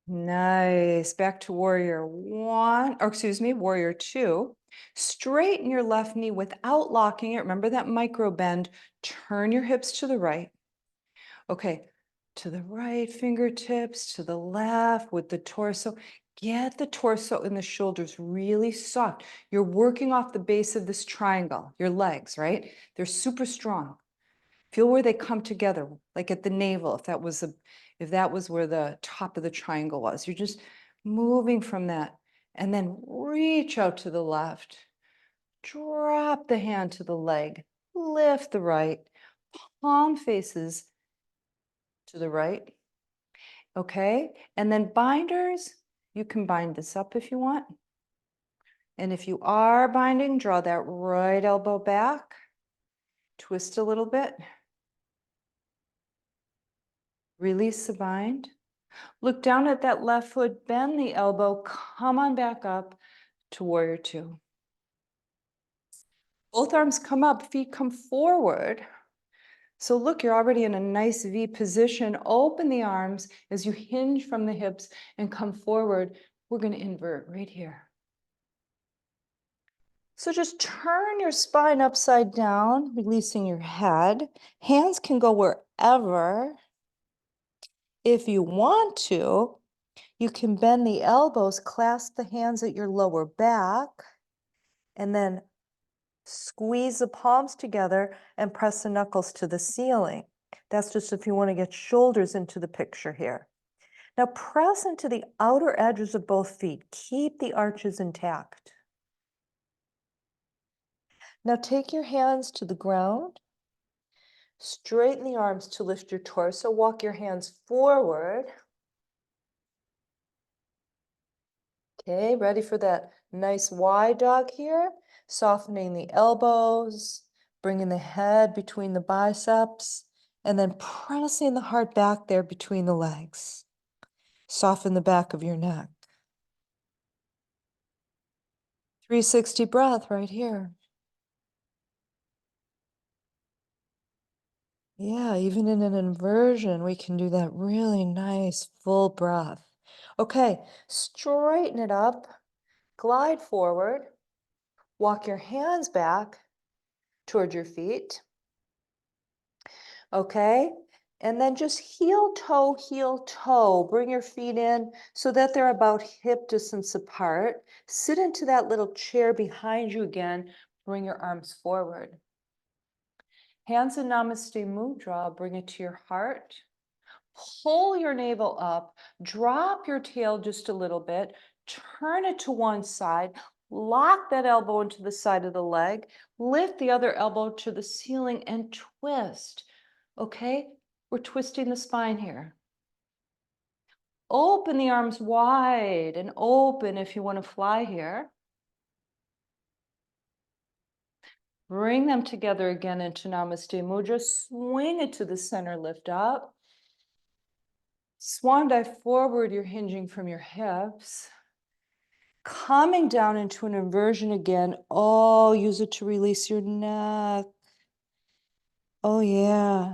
Nice. Back to warrior one, or excuse me, warrior two. Straighten your left knee without locking it. Remember that micro bend. Turn your hips to the right. Okay, to the right fingertips, to the left with the torso. Get the torso and the shoulders really soft. You're working off the base of this triangle, your legs, right? They're super strong. Feel where they come together, like at the navel, if that was where the top of the triangle was. You're just moving from that. And then reach out to the left. Drop the hand to the leg. Lift the right. palm faces to the right. Okay, and then binders, you can bind this up if you want. And if you are binding, draw that right elbow back, twist a little bit, release the bind. Look down at that left foot, bend the elbow, come on back up to warrior two. Both arms come up, feet come forward. So look, you're already in a nice V position. Open the arms as you hinge from the hips and come forward. We're going to invert right here. So just turn your spine upside down, releasing your head. Hands can go wherever. If you want to, you can bend the elbows, clasp the hands at your lower back, and then squeeze the palms together and press the knuckles to the ceiling. That's just if you want to get shoulders into the picture here. Now press into the outer edges of both feet. Keep the arches intact. Now take your hands to the ground. Straighten the arms to lift your torso. Walk your hands forward. Okay, ready for that nice wide dog here. Softening the elbows, bringing the head between the biceps, and then pressing the heart back there between the legs. Soften the back of your neck. 360 breath right here. Yeah, even in an inversion, we can do that really nice full breath. Okay, straighten it up, glide forward, walk your hands back toward your feet. Okay, and then just heel toe. Bring your feet in so that they're about hip distance apart. Sit into that little chair behind you again. Bring your arms forward. Hands in Namaste Mudra, bring it to your heart. Pull your navel up, drop your tail just a little bit, turn it to one side, lock that elbow into the side of the leg, lift the other elbow to the ceiling and twist. Okay, we're twisting the spine here. Open the arms wide and open if you want to fly here. Bring them together again into Namaste Mudra. Swing it to the center, lift up. Swan dive forward, you're hinging from your hips. Coming down into an inversion again. Oh, use it to release your neck. Oh, yeah.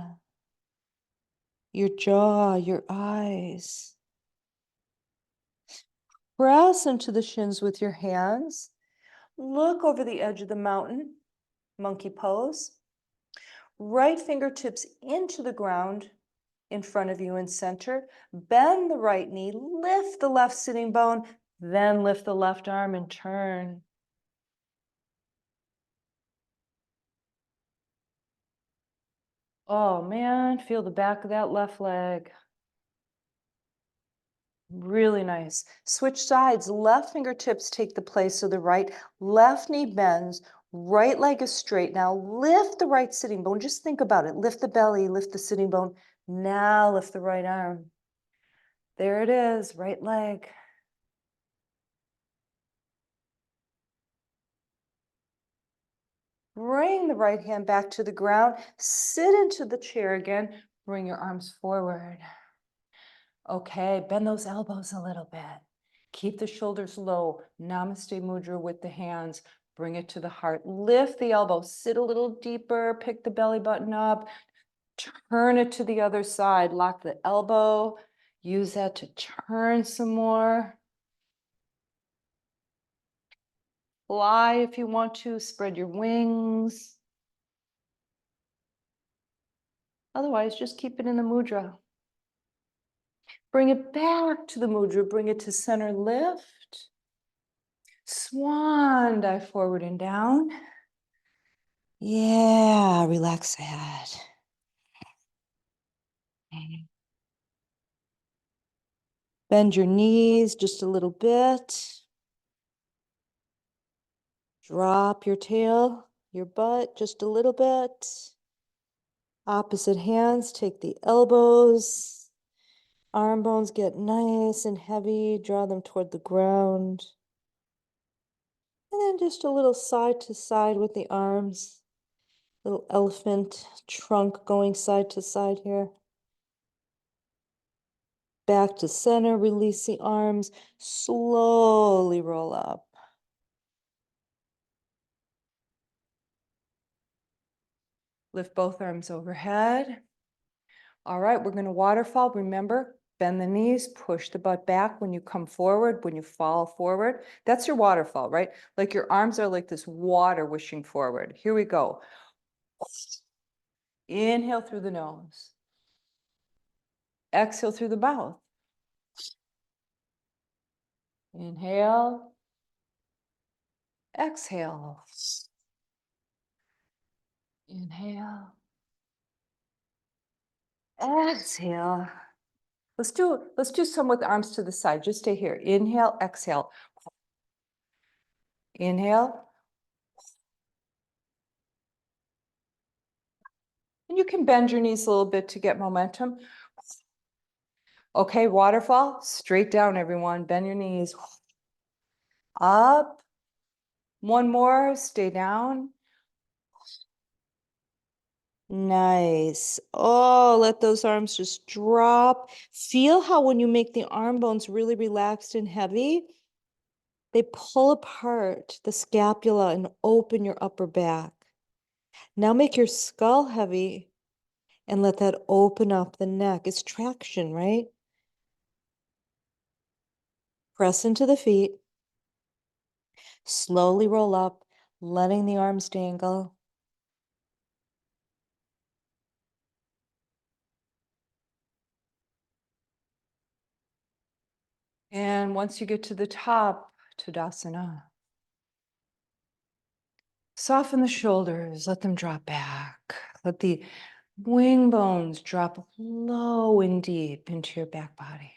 Your jaw, your eyes. Press into the shins with your hands. Look over the edge of the mountain, monkey pose. Right fingertips into the ground in front of you in center. Bend the right knee, lift the left sitting bone, then lift the left arm and turn. Oh man, feel the back of that left leg. Really nice. Switch sides. Left fingertips take the place of the right. Left knee bends. Right leg is straight. Now lift the right sitting bone. Just think about it. Lift the belly, lift the sitting bone. Now lift the right arm. There it is, right leg. Bring the right hand back to the ground. Sit into the chair again. Bring your arms forward. Okay, bend those elbows a little bit. Keep the shoulders low. Namaste Mudra with the hands. Bring it to the heart. Lift the elbow. Sit a little deeper. Pick the belly button up. Turn it to the other side. Lock the elbow. Use that to turn some more. Fly if you want to. Spread your wings. Otherwise, just keep it in the mudra. Bring it back to the mudra. Bring it to center lift. Swan dive forward and down. Yeah, relax the head. Bend your knees just a little bit. Drop your tail, your butt just a little bit. Opposite hands, take the elbows. Arm bones get nice and heavy. Draw them toward the ground. And then just a little side to side with the arms. Little elephant trunk going side to side here. Back to center, release the arms. Slowly roll up. Lift both arms overhead. All right, we're going to waterfall. Remember, bend the knees, push the butt back when you come forward, when you fall forward. That's your waterfall, right? Like your arms are like this water wishing forward. Here we go. Inhale through the nose. Exhale through the mouth. Inhale. Exhale. Inhale. Exhale. Let's do some with arms to the side. Just stay here. Inhale, exhale. Inhale. And you can bend your knees a little bit to get momentum. Okay, waterfall, straight down, everyone. Bend your knees. Up. One more, stay down. Nice. Oh, let those arms just drop. Feel how when you make the arm bones really relaxed and heavy, they pull apart the scapula and open your upper back. Now make your skull heavy and let that open up the neck. It's traction, right? Press into the feet. Slowly roll up, letting the arms dangle. And once you get to the top, Tadasana. Soften the shoulders, let them drop back. Let the wing bones drop low and deep into your back body.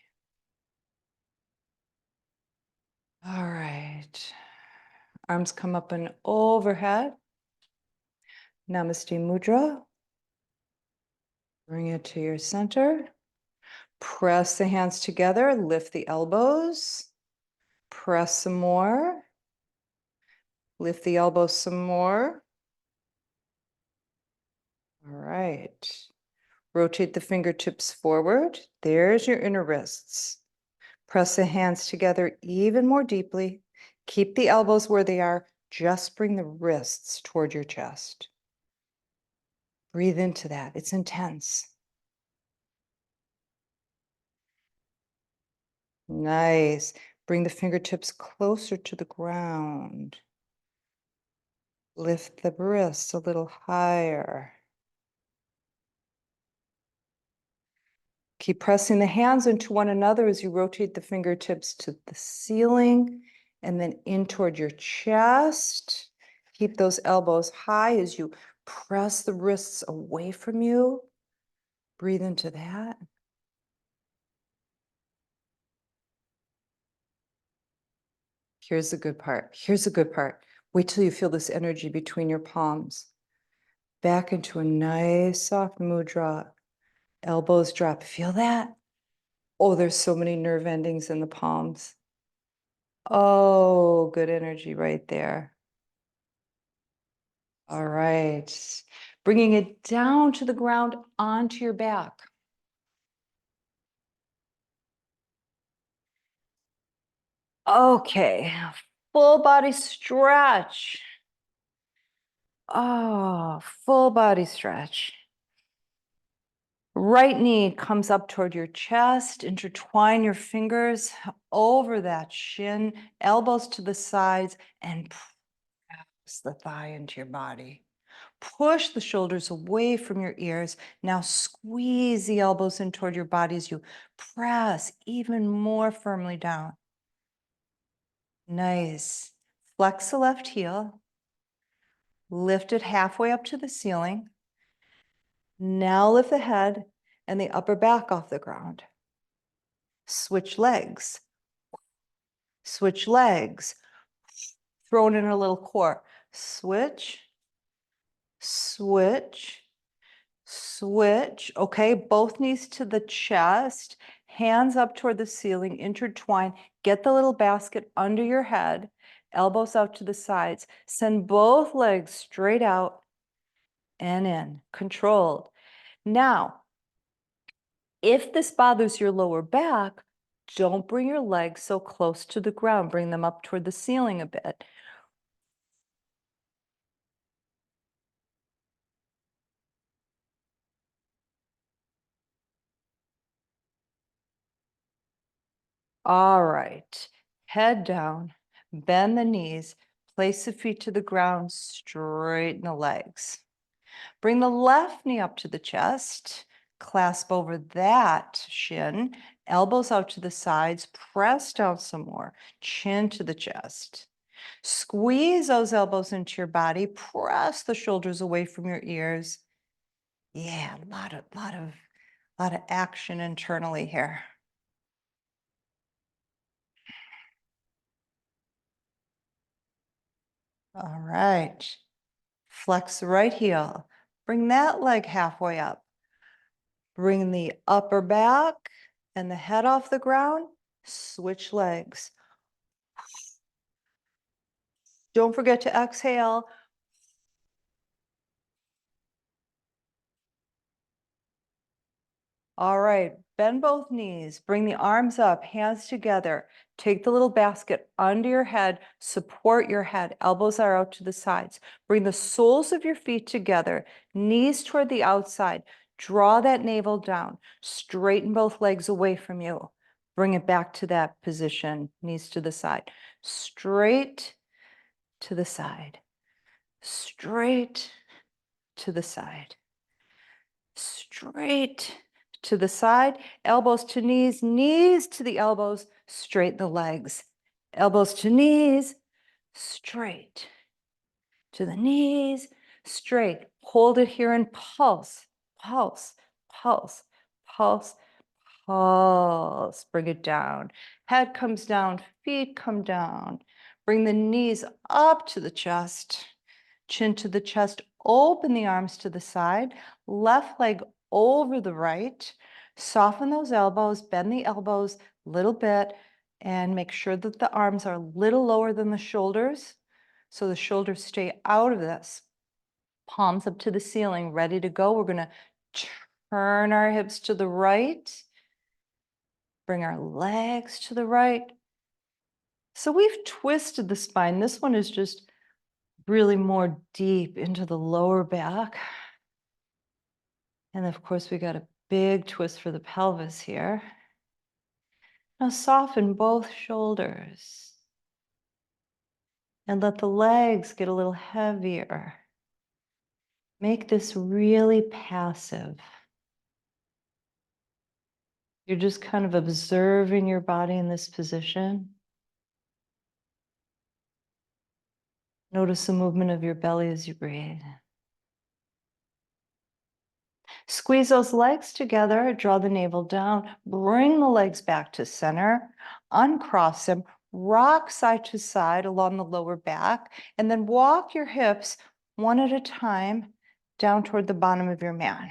All right. Arms come up and overhead. Namaste Mudra. Bring it to your center. Press the hands together, lift the elbows. Press some more. Lift the elbows some more. All right. Rotate the fingertips forward. There's your inner wrists. Press the hands together even more deeply. Keep the elbows where they are. Just bring the wrists toward your chest. Breathe into that. It's intense. Nice. Bring the fingertips closer to the ground. Lift the wrists a little higher. Keep pressing the hands into one another as you rotate the fingertips to the ceiling and then in toward your chest. Keep those elbows high as you press the wrists away from you. Breathe into that. Here's the good part. Here's the good part. Wait till you feel this energy between your palms. Back into a nice soft mudra. Elbows drop. Feel that? Oh, there's so many nerve endings in the palms. Oh, good energy right there. All right. Bringing it down to the ground onto your back. Okay. Full body stretch. Oh, full body stretch. Right knee comes up toward your chest. Intertwine your fingers over that shin, elbows to the sides, and press the thigh into your body. Push the shoulders away from your ears. Now squeeze the elbows in toward your body as you press even more firmly down. Nice. Flex the left heel. Lift it halfway up to the ceiling. Now lift the head and the upper back off the ground. Switch legs. Switch legs. Throw it in a little core. Switch. Switch. Switch. Okay, both knees to the chest, hands up toward the ceiling, intertwine. Get the little basket under your head, elbows out to the sides. Send both legs straight out and in, controlled. Now, if this bothers your lower back, don't bring your legs so close to the ground. Bring them up toward the ceiling a bit. All right, head down, bend the knees, place the feet to the ground, straighten the legs. Bring the left knee up to the chest, clasp over that shin, elbows out to the sides, press down some more, chin to the chest. Squeeze those elbows into your body, press the shoulders away from your ears. Yeah, a lot of action internally here. All right. Flex the right heel. Bring that leg halfway up. Bring the upper back and the head off the ground. Switch legs. Don't forget to exhale. All right, bend both knees, bring the arms up, hands together. Take the little basket under your head, support your head, elbows are out to the sides. Bring the soles of your feet together, knees toward the outside. Draw that navel down, straighten both legs away from you. Bring it back to that position, knees to the side. Straight to the side, straight to the side. Straight to the side, elbows to knees, knees to the elbows, straighten the legs. Elbows to knees, straight to the knees, straight. Hold it here and pulse, pulse, pulse, pulse, pulse. Bring it down. Head comes down, feet come down. Bring the knees up to the chest, chin to the chest, open the arms to the side, left leg over the right. Soften those elbows, bend the elbows a little bit, and make sure that the arms are a little lower than the shoulders so the shoulders stay out of this. Palms up to the ceiling, ready to go. We're going to turn our hips to the right, bring our legs to the right. So we've twisted the spine. This one is just really more deep into the lower back. And of course, we got a big twist for the pelvis here. Now soften both shoulders and let the legs get a little heavier. Make this really passive. You're just kind of observing your body in this position. Notice the movement of your belly as you breathe. Squeeze those legs together, draw the navel down, bring the legs back to center, uncross them, rock side to side along the lower back, and then walk your hips one at a time down toward the bottom of your mat.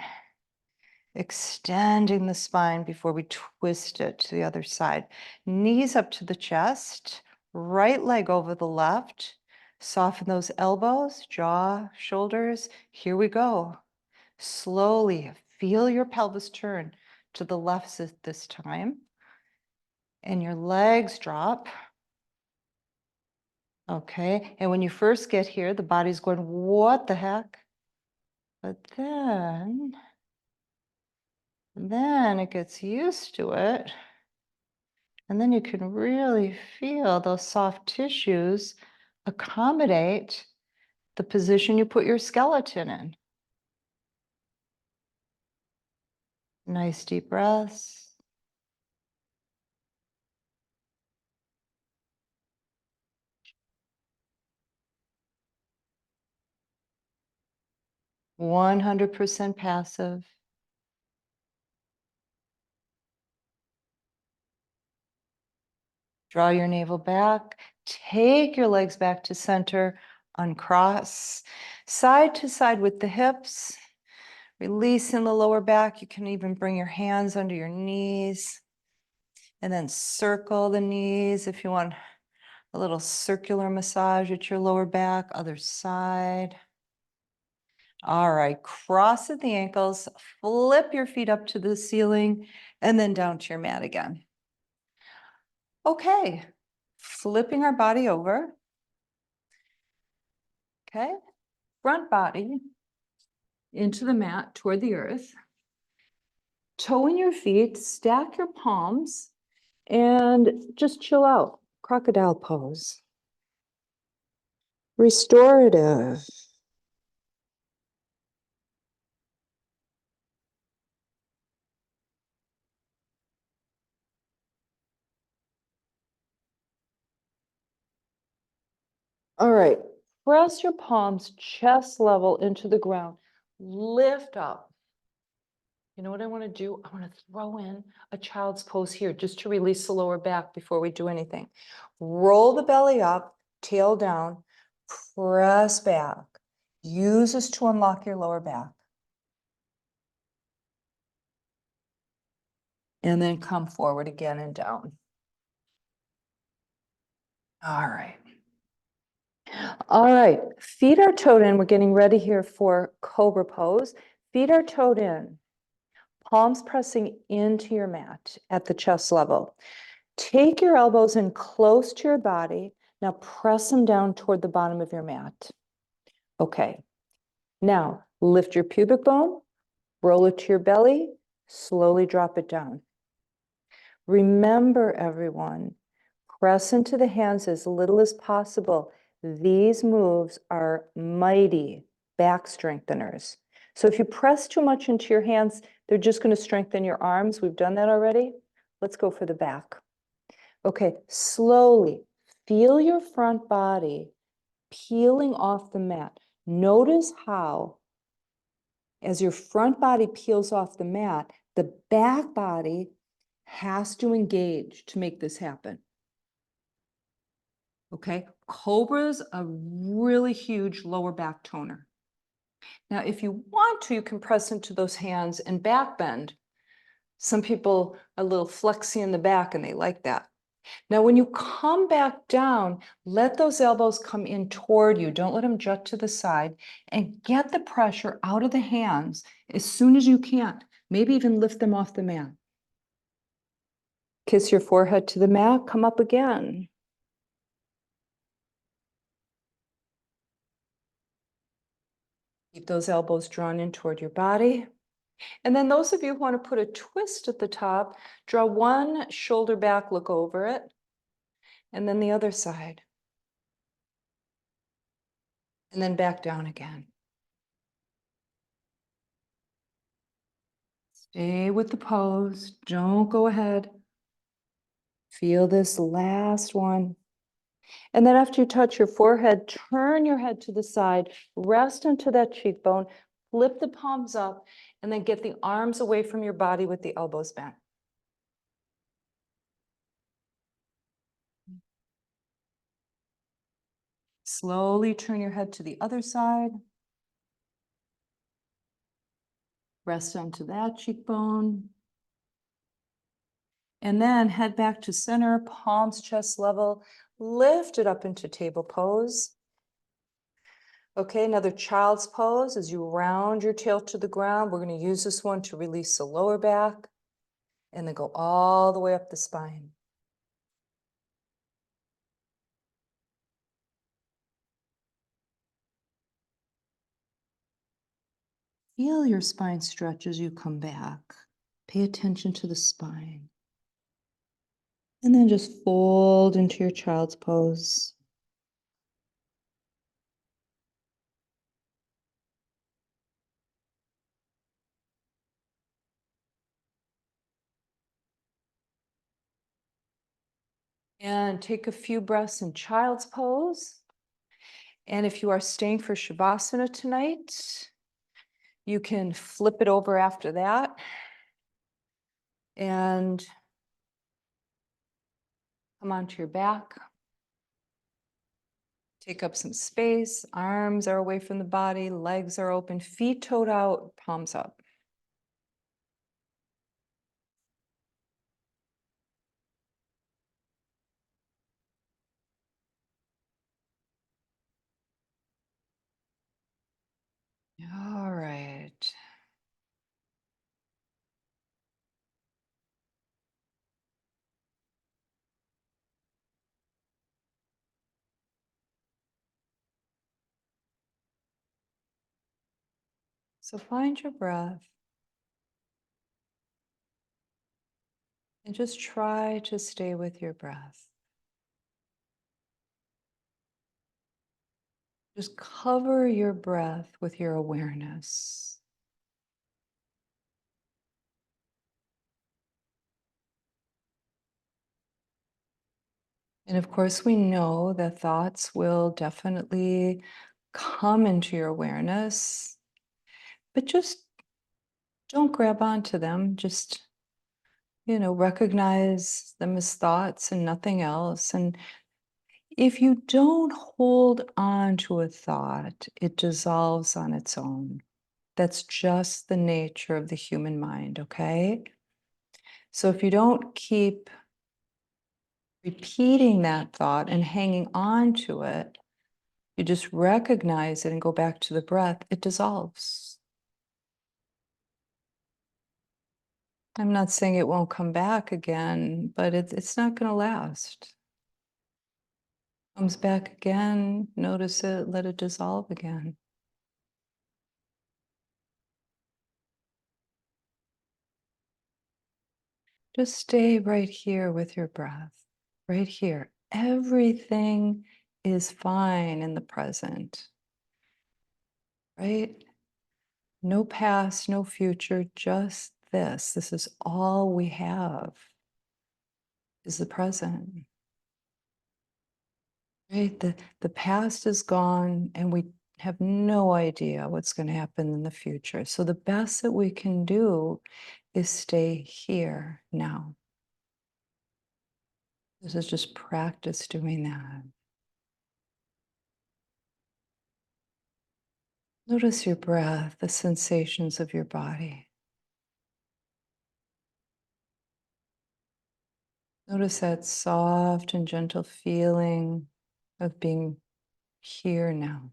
Extending the spine before we twist it to the other side. Knees up to the chest, right leg over the left. Soften those elbows, jaw, shoulders. Here we go. Slowly feel your pelvis turn to the left this time. And your legs drop. Okay. And when you first get here, the body's going, what the heck? But then it gets used to it. And then you can really feel those soft tissues accommodate the position you put your skeleton in. Nice deep breaths. One 100% passive. Draw your navel back. Take your legs back to center. Uncross. Side to side with the hips. Releasing the lower back. You can even bring your hands under your knees and then circle the knees if you want a little circular massage at your lower back, other side. All right, cross at the ankles, flip your feet up to the ceiling, and then down to your mat again. Okay, flipping our body over. Okay, front body into the mat toward the earth. Toeing your feet, stack your palms, and just chill out. Crocodile pose. Restorative. All right, press your palms chest level into the ground. Lift up. You know what I want to do? I want to throw in a child's pose here just to release the lower back before we do anything. Roll the belly up, tail down, press back. Use this to unlock your lower back. And then come forward again and down. All right. All right, feet are toed in. We're getting ready here for cobra pose. Feet are toed in. Palms pressing into your mat at the chest level. Take your elbows in close to your body. Now press them down toward the bottom of your mat. Okay. Now lift your pubic bone, roll it to your belly, slowly drop it down. Remember, everyone, press into the hands as little as possible. These moves are mighty back strengtheners. So if you press too much into your hands, they're just going to strengthen your arms. We've done that already. Let's go for the back. Okay, slowly feel your front body peeling off the mat. Notice how, as your front body peels off the mat, the back body has to engage to make this happen. Okay, Cobra's a really huge lower back toner. Now, if you want to, you can press into those hands and back bend. Some people are a little flexy in the back and they like that. Now, when you come back down, let those elbows come in toward you. Don't let them jut to the side, and get the pressure out of the hands as soon as you can. Maybe even lift them off the mat. Kiss your forehead to the mat, come up again. Keep those elbows drawn in toward your body. And then those of you who want to put a twist at the top, draw one shoulder back, look over it, and then the other side. And then back down again. Stay with the pose. Don't go ahead. Feel this last one. And then after you touch your forehead, turn your head to the side, rest into that cheekbone, flip the palms up, and then get the arms away from your body with the elbows bent. Slowly turn your head to the other side. Rest onto that cheekbone. And then head back to center, palms chest level, lift it up into table pose. Okay, another child's pose as you round your tail to the ground. We're going to use this one to release the lower back and then go all the way up the spine. Feel your spine stretch as you come back. Pay attention to the spine. And then just fold into your child's pose. And take a few breaths in child's pose. And if you are staying for Shavasana tonight, you can flip it over after that. And come onto your back. Take up some space. Arms are away from the body, legs are open, feet toed out, palms up. All right. So find your breath and just try to stay with your breath. Just cover your breath with your awareness. And of course, we know that thoughts will definitely come into your awareness, but just don't grab onto them. Just, recognize them as thoughts and nothing else. And if you don't hold on to a thought, it dissolves on its own. That's just the nature of the human mind, okay? So if you don't keep repeating that thought and hanging on to it, you just recognize it and go back to the breath, it dissolves. I'm not saying it won't come back again, but it's not going to last. Comes back again, notice it, let it dissolve again. Just stay right here with your breath, right here. Everything is fine in the present, right? No past, no future, just this. This is all we have is the present. Right? The past is gone and we have no idea what's going to happen in the future. So the best that we can do is stay here now. This is just practice doing that. Notice your breath, the sensations of your body. Notice that soft and gentle feeling of being here now.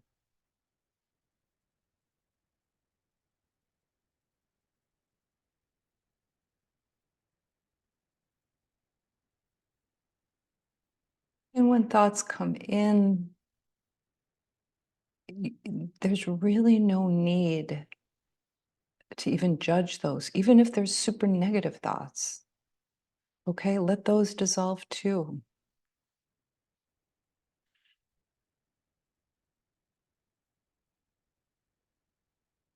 And when thoughts come in, there's really no need to even judge those, even if there's super negative thoughts. Okay, let those dissolve too.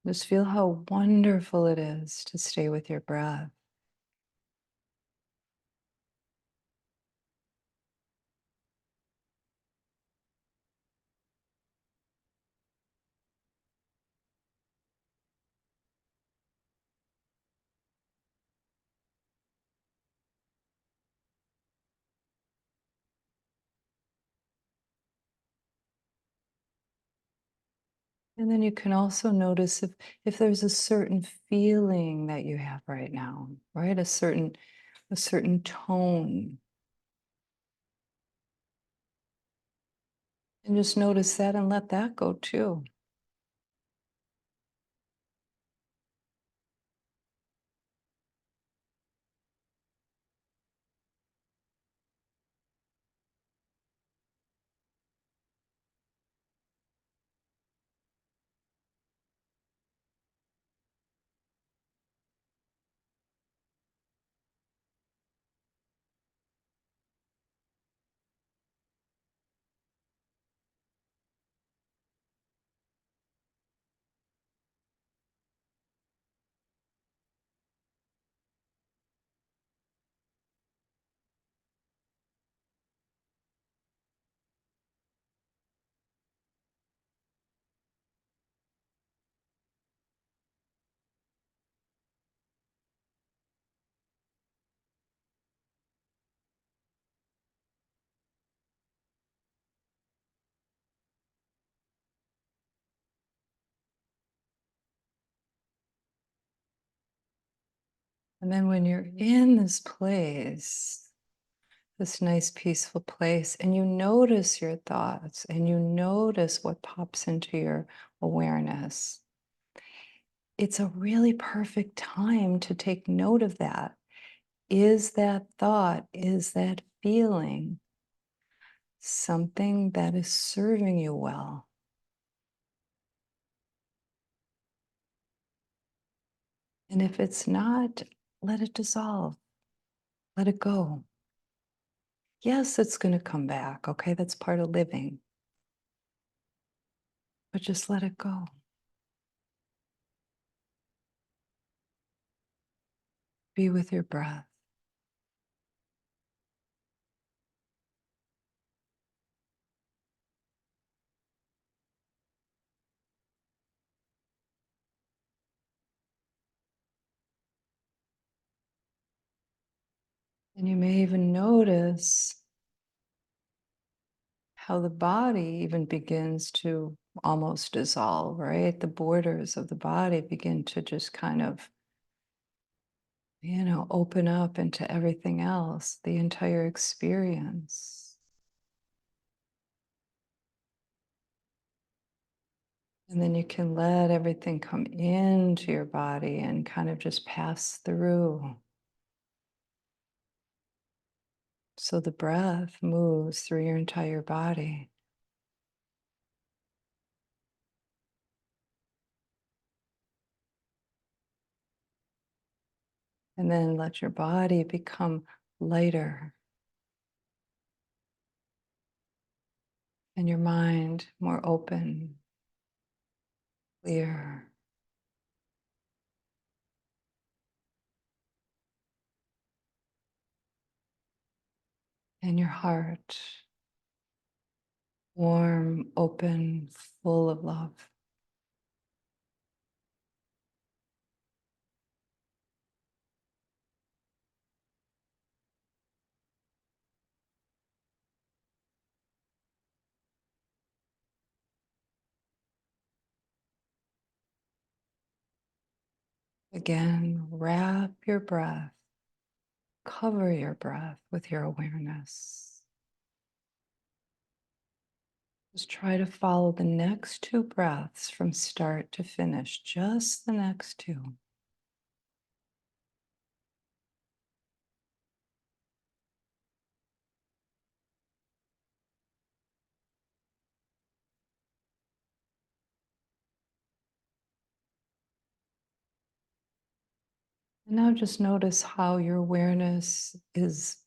Just feel how wonderful it is to stay with your breath. And then you can also notice if there's a certain feeling that you have right now, right? A certain tone. And just notice that and let that go too. And then when you're in this place, this nice peaceful place, and you notice your thoughts and you notice what pops into your awareness, it's a really perfect time to take note of that. Is that thought, is that feeling something that is serving you well? And if it's not, let it dissolve, let it go. Yes, it's going to come back. Okay, that's part of living, but just let it go. Be with your breath. And you may even notice how the body even begins to almost dissolve, right? The borders of the body begin to just kind of, open up into everything else, the entire experience. And then you can let everything come into your body and kind of just pass through. So the breath moves through your entire body. And then let your body become lighter and your mind more open, clear. And your heart warm, open, full of love. Again, wrap your breath, cover your breath with your awareness. Just try to follow the next two breaths from start to finish, just the next two. And now just notice how your awareness is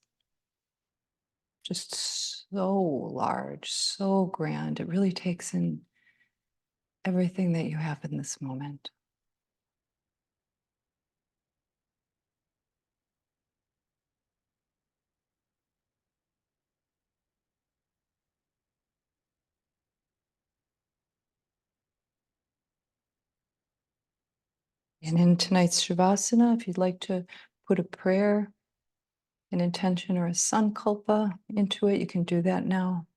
just so large, so grand. It really takes in everything that you have in this moment. And in tonight's Shavasana, if you'd like to put a prayer, an intention, or a sankalpa into it, you can do that now.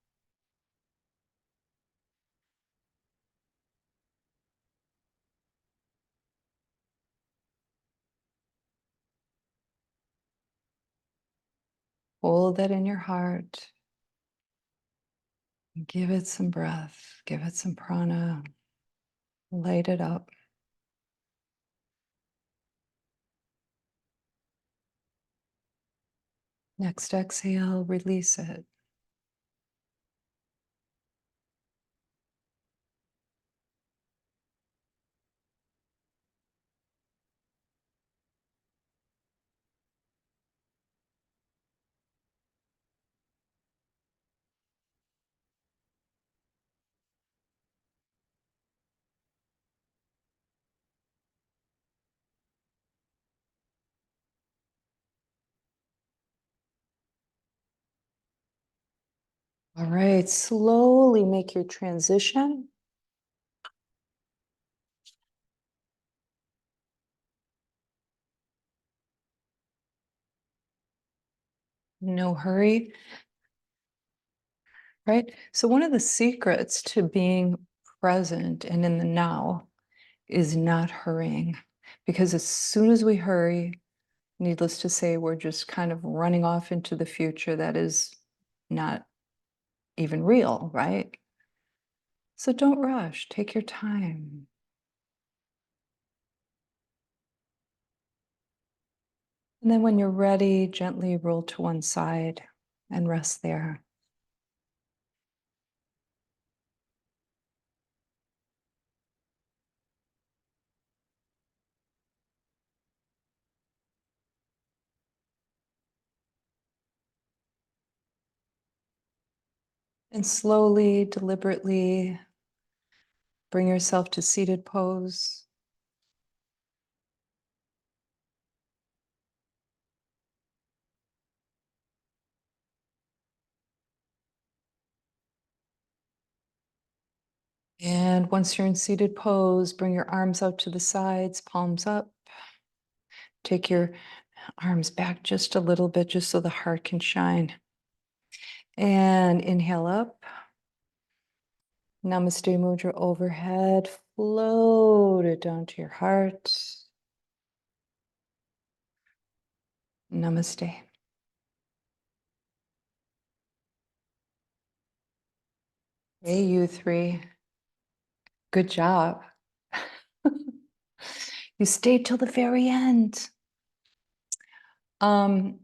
Hold that in your heart. Give it some breath, give it some prana, light it up. Next exhale, release it. All right, slowly make your transition. No hurry, right? So, one of the secrets to being present and in the now is not hurrying. Because as soon as we hurry, needless to say, we're just kind of running off into the future that is not even real, right? So don't rush, take your time. And then when you're ready, gently roll to one side and rest there. And slowly, deliberately bring yourself to seated pose. And once you're in seated pose, bring your arms out to the sides, palms up. Take your arms back just a little bit, just so the heart can shine. And inhale up. Namaste Mudra overhead. Float it down to your heart. Namaste. Hey, you three. Good job. You stayed till the very end. Um,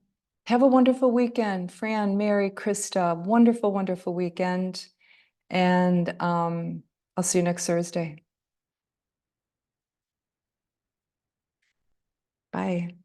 have a wonderful weekend. Fran, Mary, Krista, wonderful, wonderful weekend. And I'll see you next Thursday. Bye.